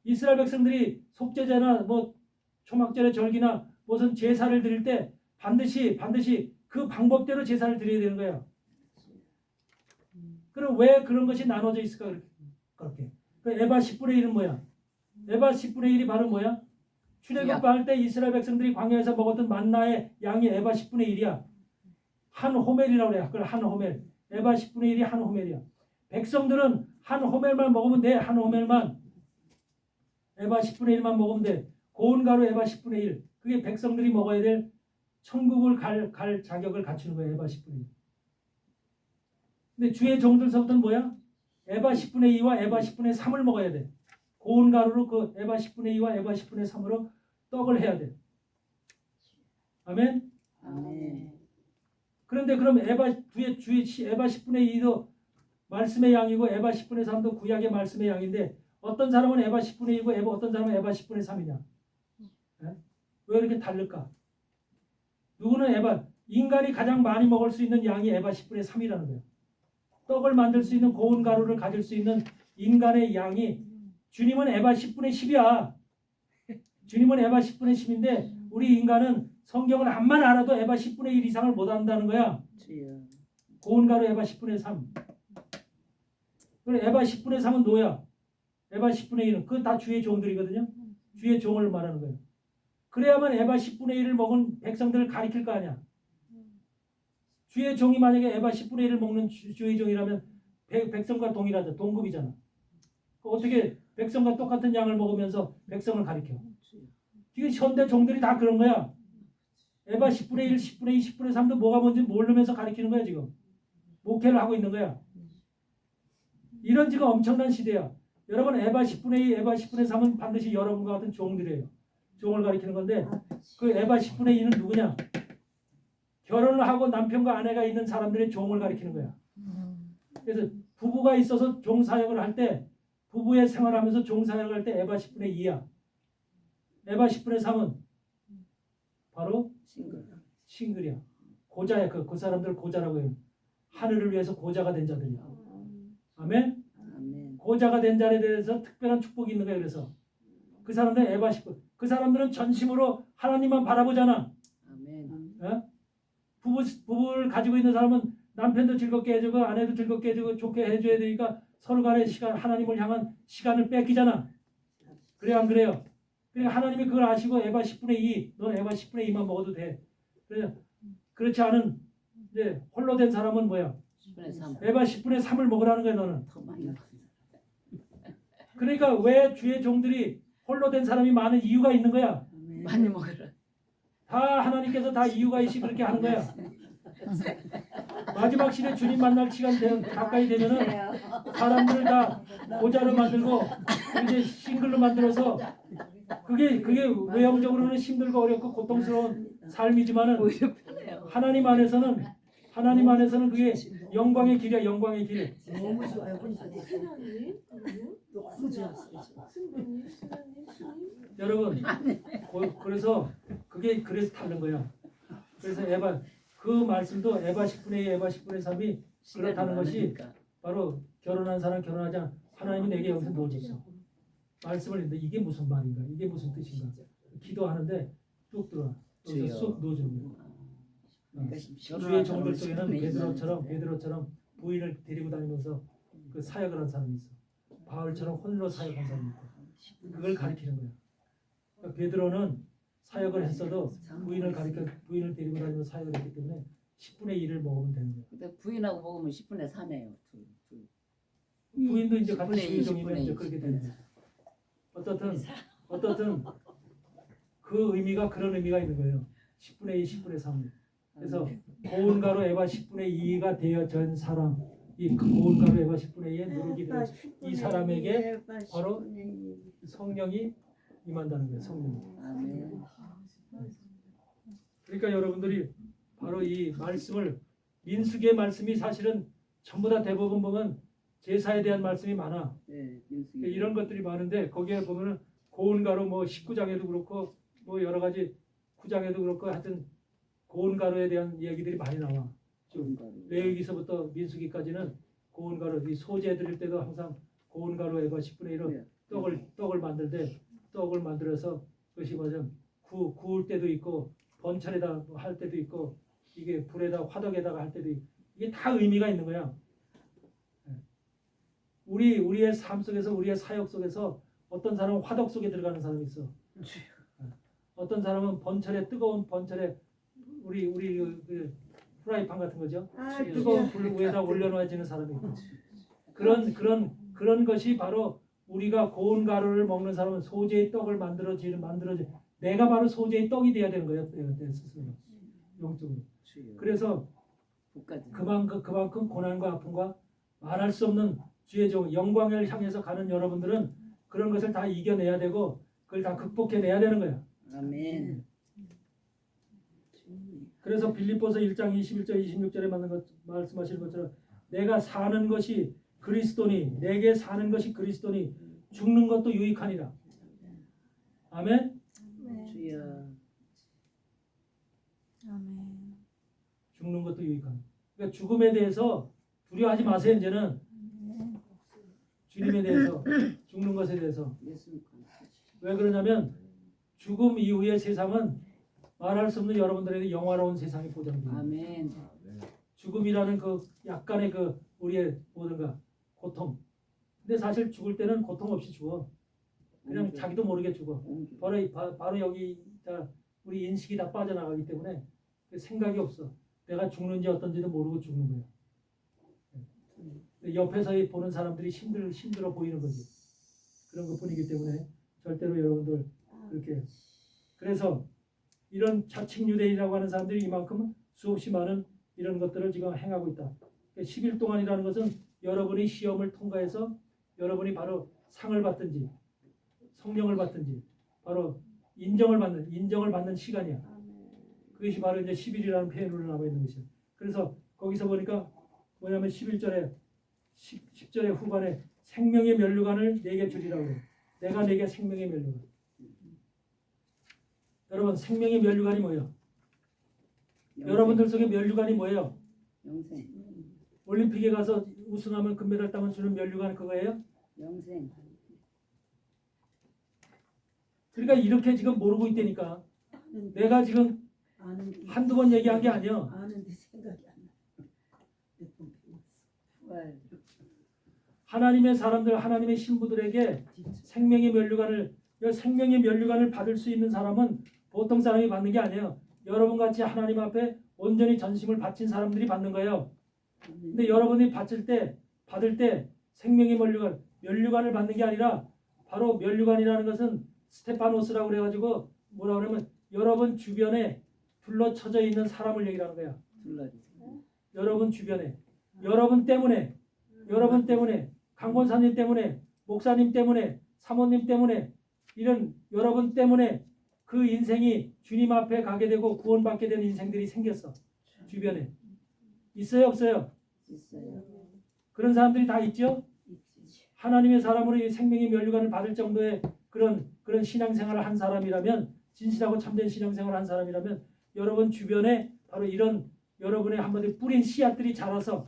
이스라엘 백성들이 속죄제나 뭐 초막절의 절기나 무슨 제사를 드릴 때 반드시 그 방법대로 제사를 드려야 되는 거예요. 그럼 왜 그런 것이 나눠져 있을까? 그렇게. 그 에바 10분의 1은 뭐야? 에바 10분의 1이 바로 뭐야? 출애굽할 때 이스라엘 백성들이 광야에서 먹었던 만나의 양이 에바 10분의 1이야. 한 호멜이라고 그래. 그걸 한 호멜. 에바 10분의 1이 한 호멜이야. 백성들은 한 호멜만 먹으면 돼. 한 호멜만. 에바 10분의 1만 먹으면 돼. 고운 가루 에바 10분의 1. 그게 백성들이 먹어야 될 천국을 갈 자격을 갖추는 거야. 에바 10분의 1. 근데 주의 종들서부터는 뭐야? 에바 10분의 2와 에바 10분의 3을 먹어야 돼. 고운 가루로 그 에바 10분의 2와 에바 10분의 3으로 떡을 해야 돼. 아멘? 아멘. 그런데 그럼 에바 10분의 2도 말씀의 양이고 에바 10분의 3도 구약의 말씀의 양인데 어떤 사람은 에바 10분의 2고 어떤 사람은 에바 10분의 3이냐? 왜 이렇게 다를까? 누구는 인간이 가장 많이 먹을 수 있는 양이 에바 10분의 3이라는 거예요. 떡을 만들 수 있는 고운 가루를 가질 수 있는 인간의 양이 주님은 에바 10분의 10이야. 주님은 에바 10분의 10인데 우리 인간은 성경을 암만 알아도 에바 10분의 1 이상을 못 한다는 거야. 주여. 고운 가루 에바 10분의 3. 그래 에바 10분의 3은 뭐야? 에바 10분의 1은 그거 다 주의 종들이거든요. 주의 종을 말하는 거예요. 그래야만 에바 10분의 1을 먹은 백성들을 가리킬 거 아니야. 주의 종이 만약에 에바 10분의 1을 먹는 주의 종이라면 백성과 동일하죠. 동급이잖아. 어떻게 백성과 똑같은 양을 먹으면서 백성을 가리켜? 지금 현대 종들이 다 그런 거야. 에바 10분의 1, 10분의 2, 10분의 3도 뭐가 뭔지 모르면서 가리키는 거야 지금. 목회를 하고 있는 거야. 이런 지금 엄청난 시대야. 여러분 에바 10분의 2, 에바 10분의 3은 반드시 여러분과 같은 종들이에요. 종을 가리키는 건데 그 에바 10분의 2는 누구냐? 결혼을 하고 남편과 아내가 있는 사람들의 종을 가리키는 거야. 그래서 부부가 있어서 종사역을 할 때 부부의 생활하면서 종사역을 할 때 에바 10분의 2야. 에바 10분의 3은 바로 싱글이야. 고자야. 그 사람들 고자라고 해요. 하늘을 위해서 고자가 된 자들이야. 아멘? 아멘. 고자가 된 자에 대해서 특별한 축복이 있는 거예요. 그래서 그 사람들은 에바 10분. 그 사람들은 전심으로 하나님만 바라보잖아. 아멘. 어? 부부를 가지고 있는 사람은 남편도 즐겁게 해주고 아내도 즐겁게 해주고 좋게 해줘야 되니까 서로 간의 시간, 하나님을 향한 시간을 뺏기잖아. 그래요, 안 그래요? 그러니까 하나님이 그걸 아시고 에바 10분의 2, 넌 에바 10분의 2만 먹어도 돼. 그렇지 않은 이제 홀로 된 사람은 뭐야? 10분의 3. 에바 10분의 3을 먹으라는 거야, 너는. 더 많이 먹어. 그러니까 왜 주의 종들이 홀로 된 사람이 많은 이유가 있는 거야. 많이 먹어라. 다 하나님께서 다 이유가 있이 그렇게 하는 거야. 마지막 시대 주님 만날 시간 가까이 되면은 사람들을 다 고자로 만들고 이제 싱글로 만들어서 그게 외형적으로는 힘들고 어렵고 고통스러운 삶이지만은 오히려 편해요. 하나님 안에서는 그게 영광의 길이야. 영광의 길. 너무 좋아요. 너무 좋았어요. 여러분 그래서 그게 그래서 다른 거야. 그래서 그 말씀도 에바 10분의 2, 에바 10분의 3이 그렇다는 것이 바로 결혼한 사람 결혼하지 않은 하나님이 내게 여기서 놓아줬어. 말씀을 했는데 이게 무슨 말인가? 이게 무슨 뜻인가? 기도하는데 뚝 들어와. 여기서 쑥 놓아주는 거야. 주의 종들 속에는 베드로처럼 부인을 데리고 다니면서 그 사역을 한 사람이 있어. 바울처럼 홀로 사역한 사람이 있고 그걸 가리키는 거야. 그러니까 베드로는 사역을 했어도 부인을 데리고 다니면서 사역을 했기 때문에 10분의 1을 먹으면 되는 거야. 근데 부인하고 먹으면 10분의 4네요. 부인도 이제 같은 10분의 2, 주의 종이면 10분의 이제 2. 그렇게 되는 거야. 어떻든 그 의미가 그런 의미가 있는 거예요. 10분의 2, 10분의 3. 그래서 고운 가루 에바 10분의 2가 되어진 사람, 이 고운 가루 에바 10분의 2의 누룩이 되어 이 사람에게 바로 성령이 임한다는 거예요. 성령이. 아멘. 그러니까 여러분들이 바로 이 말씀을 민수기의 말씀이 사실은 전부 다 대부분 보면 제사에 대한 말씀이 많아. 네, 이런 것들이 많은데 거기에 보면은 고운 가루 뭐 19장에도 그렇고 뭐 여러 가지 9장에도 그렇고 하여튼 고운 가루에 대한 얘기들이 많이 나와. 레위기서부터 민수기까지는 고운 가루 이 소재 드릴 때도 항상 고운 가루에가 10분의 1로 떡을 만들 때 떡을 만들어서 그것이 뭐냐면 구울 때도 있고 번철에다 할 때도 있고 이게 불에다 화덕에다가 할 때도 있고 이게 다 의미가 있는 거야. 우리의 삶 속에서 우리의 사역 속에서 어떤 사람은 화덕 속에 들어가는 사람이 있어. 어떤 사람은 번철에 뜨거운 번철에 우리 그 프라이팬 같은 거죠. 아, 뜨거운 불 위에다 올려놓아지는 사람이 있고 그런 것이 바로 우리가 고운 가루를 먹는 사람은 소재의 떡을 만들어지 내가 바로 소재의 떡이 돼야 되는 거예요. 내 스스로 영적으로. 그래서 복까지. 그만큼 고난과 아픔과 말할 수 없는 주의 종 영광을 향해서 가는 여러분들은 그런 것을 다 이겨내야 되고 그걸 다 극복해내야 되는 거야. 아멘. 그래서 빌립보서 1장 21절 26절에 말씀하시는 것처럼 내가 사는 것이 그리스도니 내게 사는 것이 그리스도니 죽는 것도 유익하니라. 아멘. 주여. 아멘. 죽는 것도 유익하니. 그러니까 죽음에 대해서 두려워하지 마세요. 이제는 주님에 대해서 죽는 것에 대해서. 예수님. 왜 그러냐면 죽음 이후의 세상은 말할 수 없는 여러분들에게 영화로운 세상이 보장됩니다. 아멘. 죽음이라는 그 약간의 그 우리의 뭐든가 고통. 근데 사실 죽을 때는 고통 없이 죽어. 그냥 자기도 모르게 죽어. 바로 여기 우리 인식이 다 빠져나가기 때문에 생각이 없어. 내가 죽는지 어떤지도 모르고 죽는 거야. 옆에서 보는 사람들이 힘들어 보이는 거지. 그런 것뿐이기 때문에 절대로 여러분들 그렇게. 그래서 이런 자칭 유대인이라고 하는 사람들이 이만큼 수없이 많은 이런 것들을 지금 행하고 있다. 10일 동안이라는 것은 여러분이 시험을 통과해서 여러분이 바로 상을 받든지 성령을 받든지 바로 인정을 받는 시간이야. 그것이 바로 이제 10일이라는 표현으로 남아 있는 것이야. 그래서 거기서 보니까 뭐냐면 11절에 10절의 후반에 생명의 면류관을 내게 주리라고 해요. 내가 내게 생명의 면류관. 여러분 생명의 면류관이 뭐예요? 여러분들 속에 면류관이 뭐예요? 영생. 올림픽에 가서 우승하면 금메달 따면 주는 면류관 그거예요? 영생. 그러니까 이렇게 지금 모르고 있다니까. 내가 지금 한두 번 얘기한 게 아니야. 아는데 생각이 안 나. 몇번 배웠어. 부활. 하나님의 사람들, 하나님의 신부들에게 생명의 면류관을 받을 수 있는 사람은 보통 사람이 받는 게 아니에요. 여러분 같이 하나님 앞에 온전히 전심을 바친 사람들이 받는 거예요. 근데 여러분이 받을 때 생명의 면류관을 받는 게 아니라 바로 면류관이라는 것은 스테파노스라고 그래가지고 뭐라 그러면 여러분 주변에 둘러쳐져 있는 사람을 얘기하는 거야. 둘러리. 여러분 주변에 여러분 때문에 강권사님 때문에 목사님 때문에 사모님 때문에 이런 여러분 때문에 그 인생이 주님 앞에 가게 되고 구원받게 되는 인생들이 생겼어. 주변에 있어요 없어요? 있어요. 그런 사람들이 다 있죠. 있지. 하나님의 사람으로 이 생명의 면류관을 받을 정도의 그런 신앙생활을 한 사람이라면 진실하고 참된 신앙생활을 한 사람이라면 여러분 주변에 바로 이런 여러분의 한마디 뿌린 씨앗들이 자라서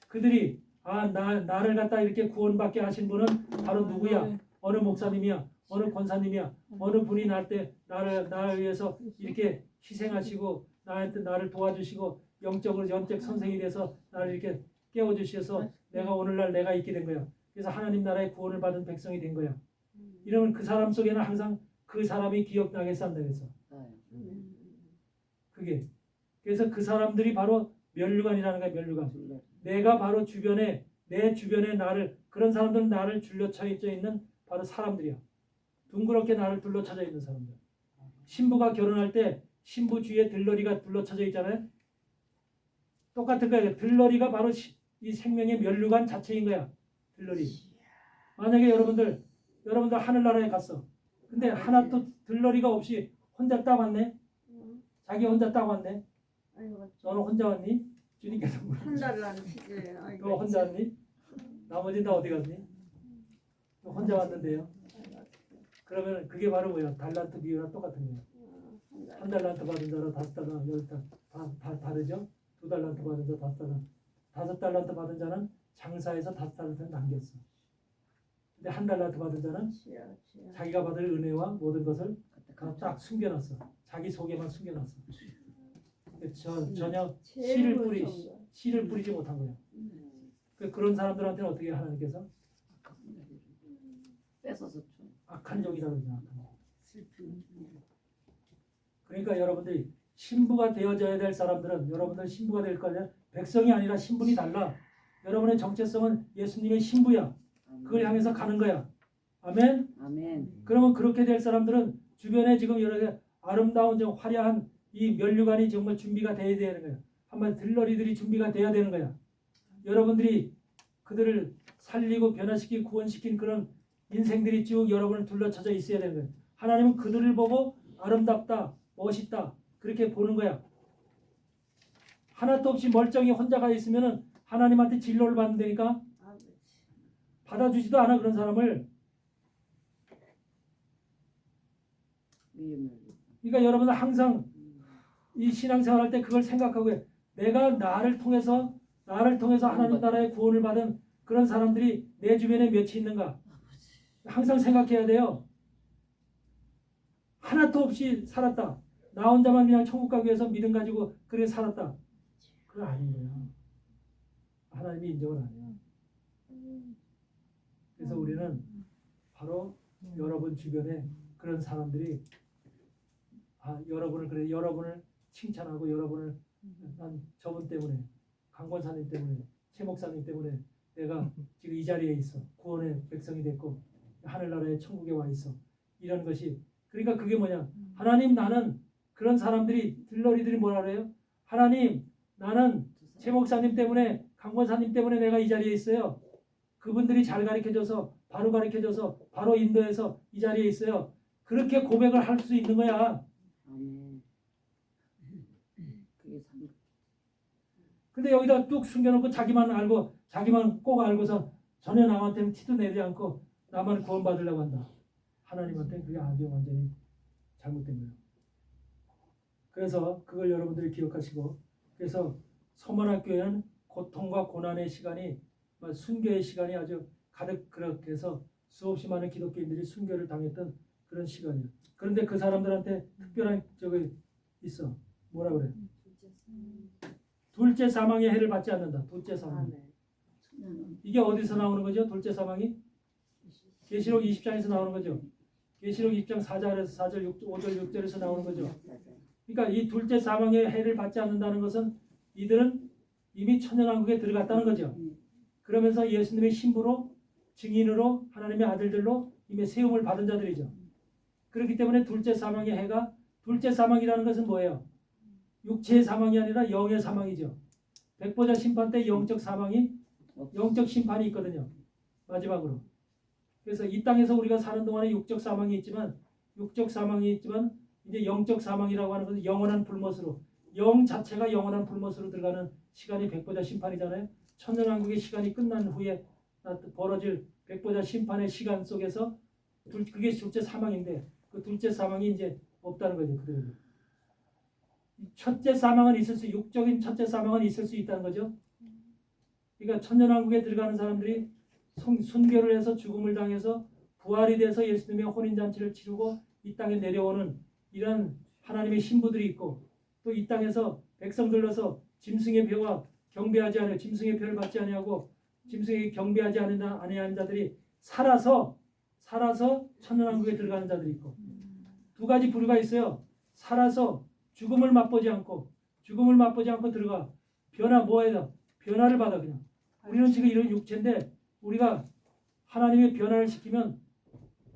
그들이 나를 갖다 이렇게 구원받게 하신 분은 바로 누구야? 어느 목사님이야? 어느 권사님이야? 어느 분이 나를 위해서 이렇게 희생하시고 나를 도와주시고 영적 선생이 돼서 나를 이렇게 깨워주셔서 내가 오늘날 내가 있게 된 거야. 그래서 하나님 나라의 구원을 받은 백성이 된 거야. 이러면 그 사람 속에는 항상 그 사람이 기억나게 산다 그래서 그게 그래서 그 사람들이 바로 면류관이라는 거야. 면류관. 내가 바로 내 주변에 그런 사람들은 나를 둘러쳐 있는 바로 사람들이야. 둥그렇게 나를 둘러쳐져 있는 사람들. 신부가 결혼할 때 신부 주위에 들러리가 둘러쳐져 있잖아요. 똑같은 거야. 들러리가 바로 이 생명의 면류관 자체인 거야. 들러리. 만약에 여러분들 하늘나라에 갔어. 근데 하나도 들러리가 없이 혼자 딱 왔네. 자기 혼자 딱 왔네. 너는 혼자 왔니? 주님께서 한 달을 안 피지. 너 혼자 왔니? 나머지는 다 어디 갔니? 너 혼자 왔는데요. 그러면 그게 바로 뭐야? 달란트 비유랑 똑같은 거야. 한 달란트 받은 자로 5달란트, 10달란트 다 다르죠? 2달란트 받은 자 5달란트. 5달란트 받은 자는 장사해서 5달란트를 남겼어. 근데 1달란트 받은 자는 자기가 받을 은혜와 모든 것을 딱 숨겨놨어. 자기 속에만 숨겨놨어. 전혀 씨를 뿌리지 못한 거야. 그런 사람들한테는 어떻게 하나님께서 뺏어서 줘. 악한 종이라고 그러죠. 악한 종. 슬픈 그러니까 여러분들이 신부가 되어져야 될 사람들은 여러분들 신부가 될 거냐? 백성이 아니라 신분이 달라. 여러분의 정체성은 예수님의 신부야. 그걸 향해서 가는 거야. 아멘. 아멘. 그러면 그렇게 될 사람들은 주변에 지금 여러 개 아름다운 저 화려한 이 면류관이 정말 준비가 돼야 되는 거야. 한번 들러리들이 준비가 돼야 되는 거야. 여러분들이 그들을 살리고 변화시키고 구원시킨 그런 인생들이 쭉 여러분을 둘러쳐져 있어야 되는 거야. 하나님은 그들을 보고 아름답다, 멋있다 그렇게 보는 거야. 하나도 없이 멀쩡히 혼자가 있으면은 하나님한테 진로를 받는다니까 받아주지도 않아 그런 사람을. 위임을. 그러니까 여러분은 항상 이 신앙생활 할 때 그걸 생각하고 해. 내가 나를 통해서 하나님 나라의 구원을 받은 그런 사람들이 내 주변에 몇이 있는가 항상 생각해야 돼요. 하나도 없이 살았다. 나 혼자만 그냥 천국 가기 위해서 믿음 가지고 그래 살았다. 그건 아닌 거야. 하나님이 인정을 안 해요. 그래서 우리는 바로 여러분 주변에 그런 사람들이 여러분을 칭찬하고 여러분을 난 저분 때문에 강권사님 때문에 최 목사님 때문에 내가 지금 이 자리에 있어. 구원의 백성이 됐고 하늘나라의 천국에 와 있어. 이런 것이 그러니까 그게 뭐냐? 하나님 나는 그런 사람들이 들러리들이 뭐라 그래요? 하나님 나는 최 목사님 때문에 강권사님 때문에 내가 이 자리에 있어요. 그분들이 잘 가르쳐줘서 바로 가르쳐줘서 바로 인도해서 이 자리에 있어요. 그렇게 고백을 할 수 있는 거야. 아멘. 그게 참. 근데 여기다 뚝 숨겨놓고 자기만 꼭 알고서 전혀 남한테는 티도 내지 않고 나만 구원받으려고 한다. 하나님한테는 그게 완전히 잘못된 거예요. 그래서 그걸 여러분들이 기억하시고 그래서 서문학교에는 고통과 고난의 시간이 순교의 시간이 아주 가득 그렇게 해서 수없이 많은 기독교인들이 순교를 당했던 그런 시간이에요. 그런데 그 사람들한테 특별한 저기 있어. 뭐라 그래? 둘째 사망의 해를 받지 않는다. 둘째 사망. 이게 어디서 나오는 거죠? 둘째 사망이? 계시록 20장에서 나오는 거죠. 계시록 20장 4절에서 4절, 5절, 6절에서 나오는 거죠. 그러니까 이 둘째 사망의 해를 받지 않는다는 것은 이들은 이미 천년왕국에 들어갔다는 거죠. 그러면서 예수님의 신부로 증인으로 하나님의 아들들로 이미 세움을 받은 자들이죠. 그렇기 때문에 둘째 사망의 해가 둘째 사망이라는 것은 뭐예요? 육체의 사망이 아니라 영의 사망이죠. 백보자 심판 때 영적 사망이 영적 심판이 있거든요. 마지막으로. 그래서 이 땅에서 우리가 사는 동안에 육적 사망이 있지만 이제 영적 사망이라고 하는 것은 영원한 불못으로 영 자체가 영원한 불못으로 들어가는 시간이 백보자 심판이잖아요. 천년왕국의 시간이 끝난 후에 벌어질 백보자 심판의 시간 속에서 그게 둘째 사망인데 그 둘째 사망이 이제 없다는 거죠. 그대로. 첫째 사망은 육적인 첫째 사망은 있을 수 있다는 거죠. 그러니까 천년왕국에 들어가는 사람들이 순교를 해서 죽음을 당해서 부활이 돼서 예수님의 혼인잔치를 치르고 이 땅에 내려오는 이런 하나님의 신부들이 있고 또 이 땅에서 백성들로서 짐승의 표와 경배하지 않으며 짐승의 표를 받지 아니하고 짐승에게 경배하지 아니하는 자들이 살아서 천년왕국에 들어가는 자들이 있고 두 가지 부류가 있어요. 살아서 죽음을 맛보지 않고 들어가 변화를 받아 그냥. 우리는 지금 이런 육체인데 우리가 하나님의 변화를 시키면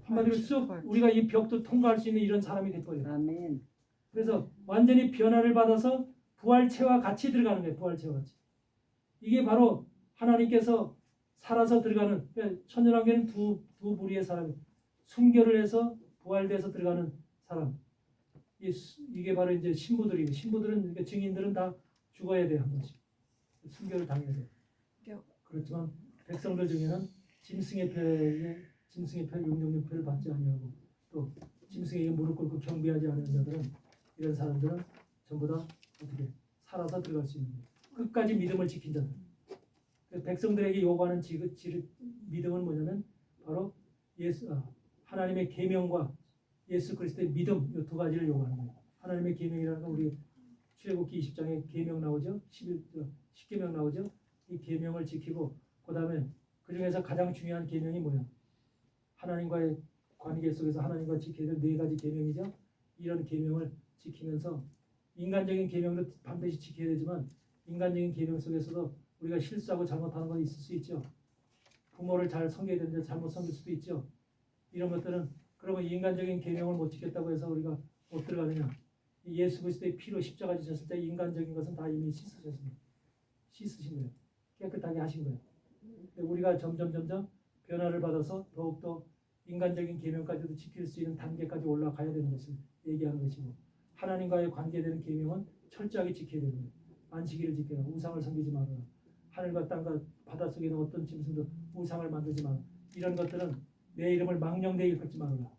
한마디로 쑥 우리가 이 벽도 통과할 수 있는 이런 사람이 돼버려요. 아멘. 그래서 완전히 변화를 받아서 부활체와 같이 들어가는 거예요. 부활체와 같이. 이게 바로 하나님께서 살아서 들어가는 그러니까 천년왕국에는 두 부류의 사람이 순교를 해서 부활돼서 들어가는 사람. 이게 바로 이제 신부들이고 신부들은 그러니까 증인들은 다 죽어야 돼요. 한 번씩. 순교를 당해야 돼요. 그렇지만 백성들 중에는 짐승의 표를 666표를 받지 아니하고 또 짐승에게 무릎 꿇고 경배하지 않은 자들은 이런 사람들은 전부 다 어떻게 살아서 들어갈 수 있는 거예요. 끝까지 믿음을 지킨 자들. 백성들에게 요구하는 믿음은 뭐냐면 바로 하나님의 계명과 예수 그리스도의 믿음 이 두 가지를 요구하는 거예요. 하나님의 계명이라는 건 우리 출애굽기 20장에 계명 나오죠. 10계명 나오죠. 이 계명을 지키고 그다음에 그 중에서 가장 중요한 계명이 뭐야? 하나님과의 관계 속에서 하나님과 지켜야 될 네 가지 계명이죠. 이런 계명을 지키면서 인간적인 계명도 반드시 지켜야 되지만 인간적인 계명 속에서도 우리가 실수하고 잘못하는 건 있을 수 있죠. 부모를 잘 섬겨야 되는데 잘못 섬길 수도 있죠. 이런 것들은 그러면 인간적인 계명을 못 지켰다고 해서 우리가 못 들어가느냐? 예수 그리스도의 피로 십자가 지셨을 때 인간적인 것은 다 이미 씻으신 거예요. 깨끗하게 하신 거예요. 근데 우리가 점점 변화를 받아서 더욱더 인간적인 계명까지도 지킬 수 있는 단계까지 올라가야 되는 것을 얘기하는 것이고 하나님과의 관계되는 계명은 철저하게 지켜야 되는 거예요. 안식일을 지켜라. 우상을 섬기지 말아라. 하늘과 땅과 바닷속에 있는 어떤 짐승도 우상을 만들지 마라. 이런 것들은 내 이름을 망령되이 일컫지 말아라.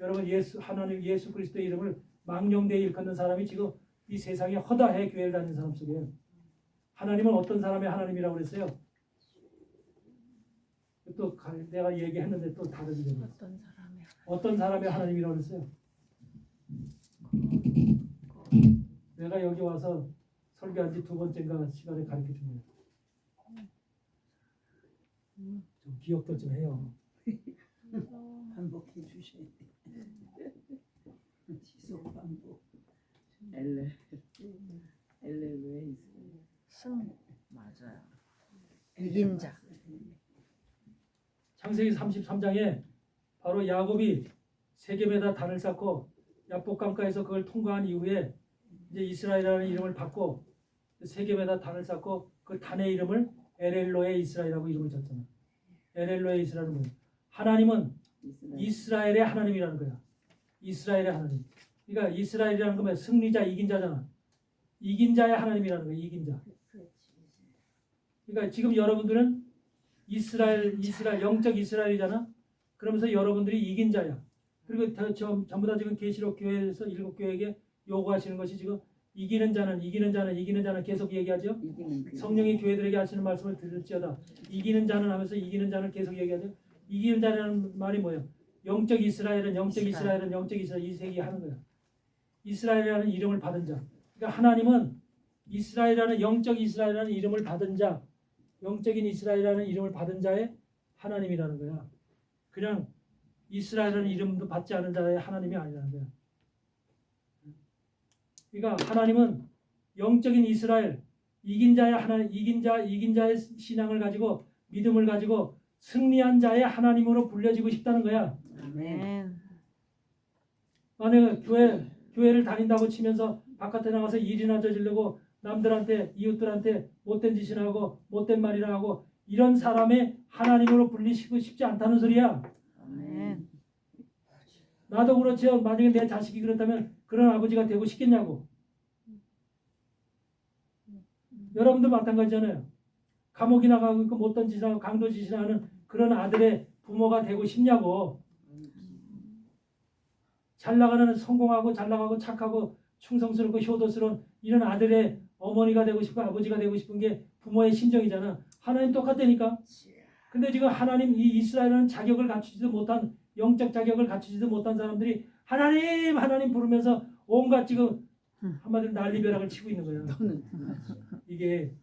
여러분 하나님 예수 그리스도의 이름을 망령되이 일컫는 사람이 지금 이 세상에 허다해 교회를 다니는 사람 속에 하나님은 어떤 사람의 하나님이라고 그랬어요? 또 내가 얘기했는데 또 다르게 되는 어떤 사람의 하나님이라고 그랬어요? 내가 여기 와서 설교한 지 2번째인가 시간에 가르쳐 준 거예요. 좀 기억도 좀 해요. 반복해 주셔야 돼. 지속 반복. 엘레 왜 있어요? 승 맞아요. 이긴 자. 창세기 33장에 바로 야곱이 세겜에다 단을 쌓고 야복강가에서 그걸 통과한 이후에 이제 이스라엘이라는 이름을 받고 세겜에다 단을 쌓고 그 단의 이름을 엘엘로의 이스라엘이라고 이름을 줬잖아. 엘엘로의 이스라엘은 뭐예요? 하나님은 이스라엘의 하나님이라는 거야. 이스라엘의 하나님. 그러니까 이스라엘이라는 거면 승리자, 이긴 자잖아. 이긴 자의 하나님이라는 거야. 이긴 자. 그러니까 지금 여러분들은 이스라엘 영적 이스라엘이잖아. 그러면서 여러분들이 이긴 자야. 그리고 전부 다 지금 계시록 교회에서 7교회에게 요구하시는 것이 지금 이기는 자는 계속 얘기하죠. 성령이 교회들에게 하시는 말씀을 들을지어다. 이기는 자는 하면서 이기는 자는 계속 얘기하죠. 이기는 자라는 말이 뭐예요? 영적 이스라엘 이 세 개 하는 거야. 이스라엘이라는 이름을 받은 자. 그러니까 하나님은 이스라엘이라는 영적 이스라엘이라는 이름을 받은 자, 영적인 이스라엘이라는 이름을 받은 자의 하나님이라는 거야. 그냥 이스라엘이라는 이름도 받지 않은 자의 하나님이 아니라는 거야. 그러니까 하나님은 영적인 이스라엘, 이긴 자의 하나님, 이긴 자의 신앙을 가지고 믿음을 가지고 승리한 자의 하나님으로 불려지고 싶다는 거야. 아멘. 만약에 교회를 다닌다고 치면서 바깥에 나가서 일이나 저지르고 남들한테 이웃들한테 못된 짓이나 하고 못된 말이나 하고 이런 사람의 하나님으로 불리시고 싶지 않다는 소리야. 아멘. 나도 그렇지요. 만약에 내 자식이 그렇다면 그런 아버지가 되고 싶겠냐고. 여러분도 마찬가지잖아요. 감옥이 나가고 있고 못된 짓이나 하고 강도 짓이나 하는 그런 아들의 부모가 되고 싶냐고. 잘 나가는 성공하고 잘 나가고 착하고 충성스럽고 효도스러운 이런 아들의 어머니가 되고 싶고 아버지가 되고 싶은 게 부모의 심정이잖아. 하나님 똑같다니까. 근데 지금 하나님 이 이스라엘은 자격을 갖추지도 못한 영적 자격을 갖추지도 못한 사람들이 하나님 부르면서 온갖 지금 한마디로 난리벼락을 치고 있는 거야. 이게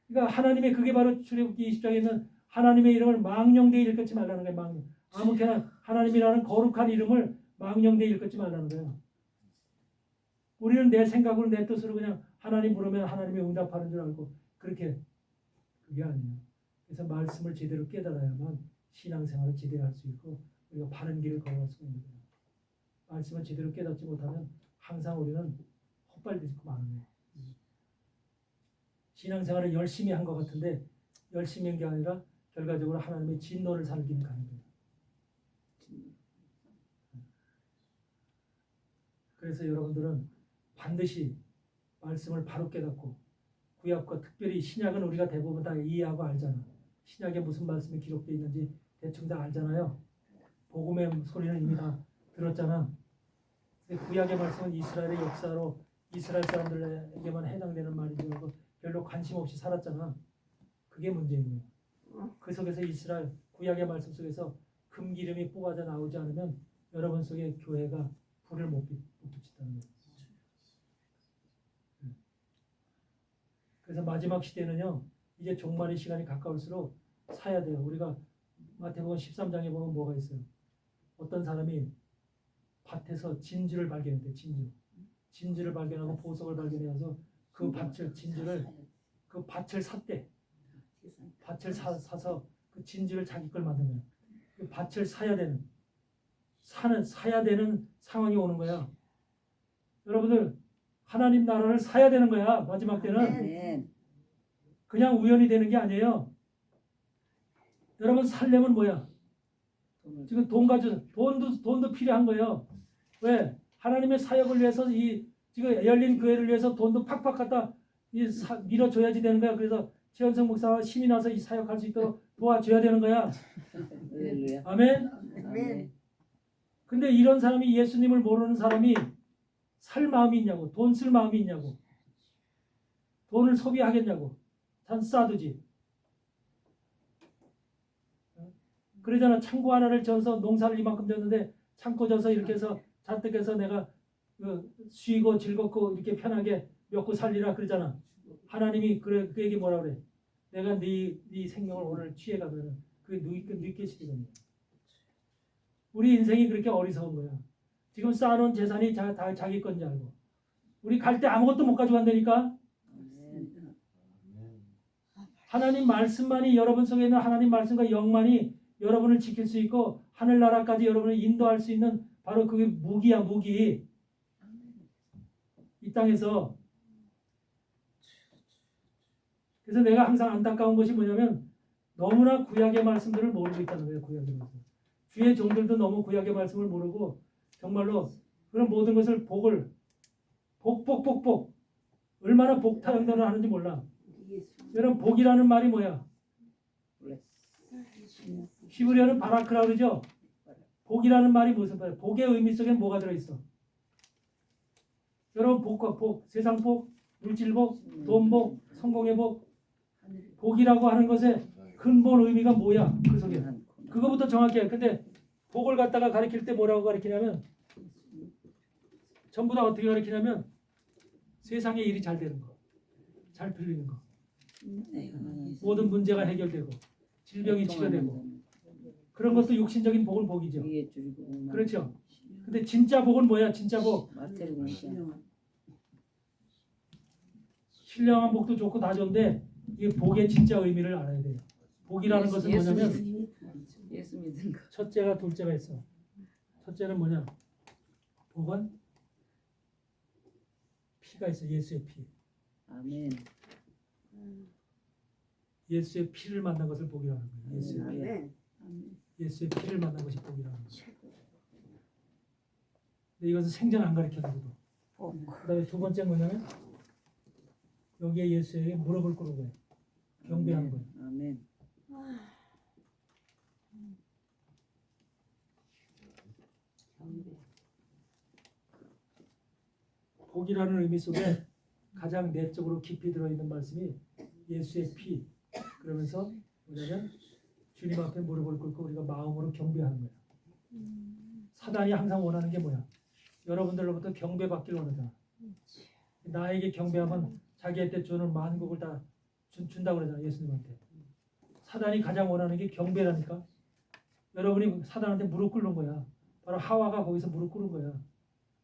그러니까 하나님의 그게 바로 출애굽기 20장에 있는 하나님의 이름을 망령되이 일컫지 말라는 거야. 망령. 아무렇게나 하나님이라는 거룩한 이름을 망령되이 일컫지 말라는 거야. 우리는 내 생각으로 내 뜻으로 그냥 하나님 부르면 하나님이 응답하는 줄 알고 그렇게 그게 아니에요. 그래서 말씀을 제대로 깨달아야만 신앙생활을 제대로 할 수 있고 우리가 바른 길을 걸어갈 수 있는 거예요. 말씀을 제대로 깨닫지 못하면 항상 우리는 헛발디고 마는 거예요. 신앙생활을 열심히 한 것 같은데 열심히 한 게 아니라 결과적으로 하나님의 진노를 살기는 가는 거예요. 그래서 여러분들은 반드시 말씀을 바로 깨닫고 구약과 특별히 신약은 우리가 대부분 다 이해하고 알잖아. 신약에 무슨 말씀이 기록되어 있는지 대충 다 알잖아요. 복음의 소리는 이미 다 들었잖아. 근데 구약의 말씀은 이스라엘의 역사로 이스라엘 사람들에게만 해당되는 말인 줄 알고 별로 관심 없이 살았잖아. 그게 문제인 거예요. 그 속에서 이스라엘 구약의 말씀 속에서 금기름이 뽑아져 나오지 않으면 여러분 속에 교회가 불을 못 붙인다는 거예요. 그래서 마지막 시대는요. 이제 종말의 시간이 가까울수록 사야 돼요. 우리가 마태복음 13장에 보면 뭐가 있어요? 어떤 사람이 밭에서 진주를 발견했대. 진주를 발견하고 보석을 발견해서 그 밭을 샀대. 밭을 사서 그 진주를 자기 걸 만든 거야. 그 밭을 사야 되는 상황이 오는 거야. 여러분들 하나님 나라를 사야 되는 거야. 마지막 때는 아멘. 그냥 우연히 되는 게 아니에요. 여러분 살려면 뭐야? 지금 돈 가져 돈도 필요한 거예요. 왜? 하나님의 사역을 위해서 이 지금 열린 교회를 위해서 돈도 팍팍 갖다 밀어줘야지 되는 거야. 그래서 최현성 목사와 힘이 나서 이 사역할 수 있도록 도와줘야 되는 거야. 할렐루야. 아멘. 아멘. 근데 이런 사람이 예수님을 모르는 사람이 살 마음이 있냐고, 돈 쓸 마음이 있냐고, 돈을 소비하겠냐고, 단 싸두지. 그러잖아. 창고 하나를 져서 농사를 이만큼 졌는데 창고 져서 이렇게 해서 잔뜩 해서 내가 쉬고 즐겁고 이렇게 편하게 먹고 살리라 그러잖아. 하나님이 그 얘기 뭐라 그래? 내가 네 생명을 오늘 취해가면은 그게 늦게 시키거든요. 우리 인생이 그렇게 어리석은 거야. 지금 쌓아놓은 재산이 다 자기 건지 알고 우리 갈 때 아무것도 못 가져간다니까. 아멘. 하나님 말씀만이 여러분 속에 있는 하나님 말씀과 영만이 여러분을 지킬 수 있고 하늘나라까지 여러분을 인도할 수 있는 바로 그게 무기야. 무기. 이 땅에서. 그래서 내가 항상 안타까운 것이 뭐냐면 너무나 구약의 말씀들을 모르고 있다는 거예요. 구약의 말씀. 주의 종들도 너무 구약의 말씀을 모르고 정말로 그런 모든 것을 복 얼마나 복타령단을 하는지 몰라. 여러분 복이라는 말이 뭐야? 히브리어는 바라크라 그러죠. 복이라는 말이 무슨 말이야? 복의 의미 속에 뭐가 들어있어? 여러분 복과 복, 세상 복, 물질 복, 돈 복, 성공의 복. 복이라고 하는 것의 근본 의미가 뭐야? 그 속에. 그거부터 정확해요. 근데 복을 갖다가 가리킬 때 뭐라고 가리키냐면 전부 다 어떻게 가리키냐면 세상의 일이 잘 되는 거, 잘 풀리는 거, 모든 문제가 해결되고 질병이 치료되고 그런 것도 육신적인 복은 복이죠. 그렇죠. 근데 진짜 복은 뭐야? 진짜 복. 신령한 복도 좋고 다 좋은데 이 복의 진짜 의미를 알아야 돼요. 복이라는 것은 뭐냐면 예수 믿은 거. 첫째가 둘째가 있어. 첫째는 뭐냐? 복은 피가 있어. 예수의 피. 아멘. 예수의 피를 만난 것을 복이라는 거예요. 예수의 피. 아멘. 예수의 피를 만난 것이 복이라는 거예요. 근데 이것은 생전 안 가르쳐 주고도. 그다음에 두 번째 뭐냐면 여기에 예수에게 무릎을 꿇은 거예요. 경배하는 거예요. 아멘. 복이라는 의미 속에 가장 내적으로 깊이 들어있는 말씀이 예수의 피. 그러면서 뭐냐면 주님 앞에 무릎을 꿇고 우리가 마음으로 경배하는 거야. 사단이 항상 원하는 게 뭐야? 여러분들로부터 경배받길 원하잖아. 나에게 경배하면 자기한테 주는 만국을 다 준다고 그러잖아. 예수님한테. 사단이 가장 원하는 게 경배라니까. 여러분이 사단한테 무릎 꿇는 거야. 바로 하와가 거기서 무릎 꿇은 거야.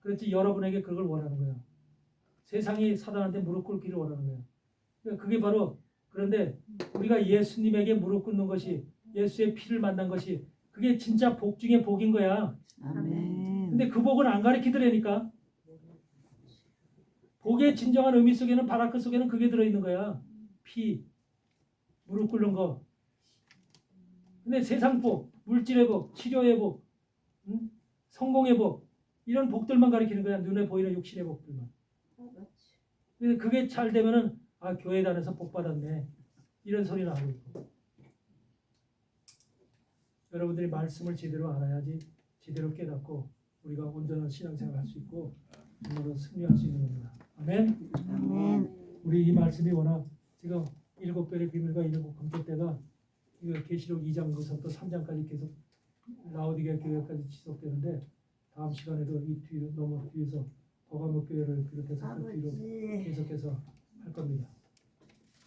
그렇지 여러분에게 그걸 원하는 거야. 세상이 사단한테 무릎 꿇기를 원하는 거야. 그러니까 그게 바로 그런데 우리가 예수님에게 무릎 꿇는 것이 예수의 피를 만난 것이 그게 진짜 복 중에 복인 거야. 아멘. 근데 그 복은 안 가르치더라니까. 복의 진정한 의미 속에는 바라크 속에는 그게 들어있는 거야. 피, 무릎 꿇는 거. 근데 세상 복, 물질의 복, 치료의 복, 성공의 복 이런 복들만 가리키는 거야. 눈에 보이는 육신의 복들만. 근데 그게 잘 되면은 아 교회 다녀서 복 받았네 이런 소리를 하고 있고. 여러분들이 말씀을 제대로 알아야지 제대로 깨닫고 우리가 온전한 신앙생활을 할 수 있고 정말로 승리할 수 있는 겁니다. 아멘. 아멘. 우리 이 말씀이 워낙 지금 7별의 비밀과 7 금토 때가 이거 계시록 2장부터 3장까지 계속 라오디게아 교회까지 지속되는데 다음 시간에도 이 뒤로 넘어 뒤에서 버가모 교회를 비롯해서 그 뒤로 아버지. 계속해서 할 겁니다.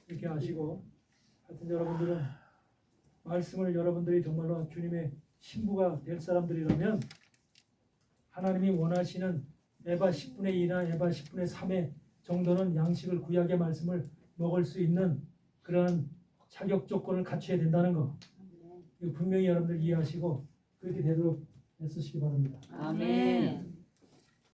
이렇게 아시고 하여튼 여러분들은 말씀을 여러분들이 정말로 주님의 신부가 될 사람들이라면 하나님이 원하시는 에바 10분의 2나 에바 10분의 3의 정도는 양식을 구약의 말씀을 먹을 수 있는 그러한 자격 조건을 갖춰야 된다는 거. 이거 분명히 여러분들 이해하시고 그렇게 되도록 애쓰시기 바랍니다. 아멘.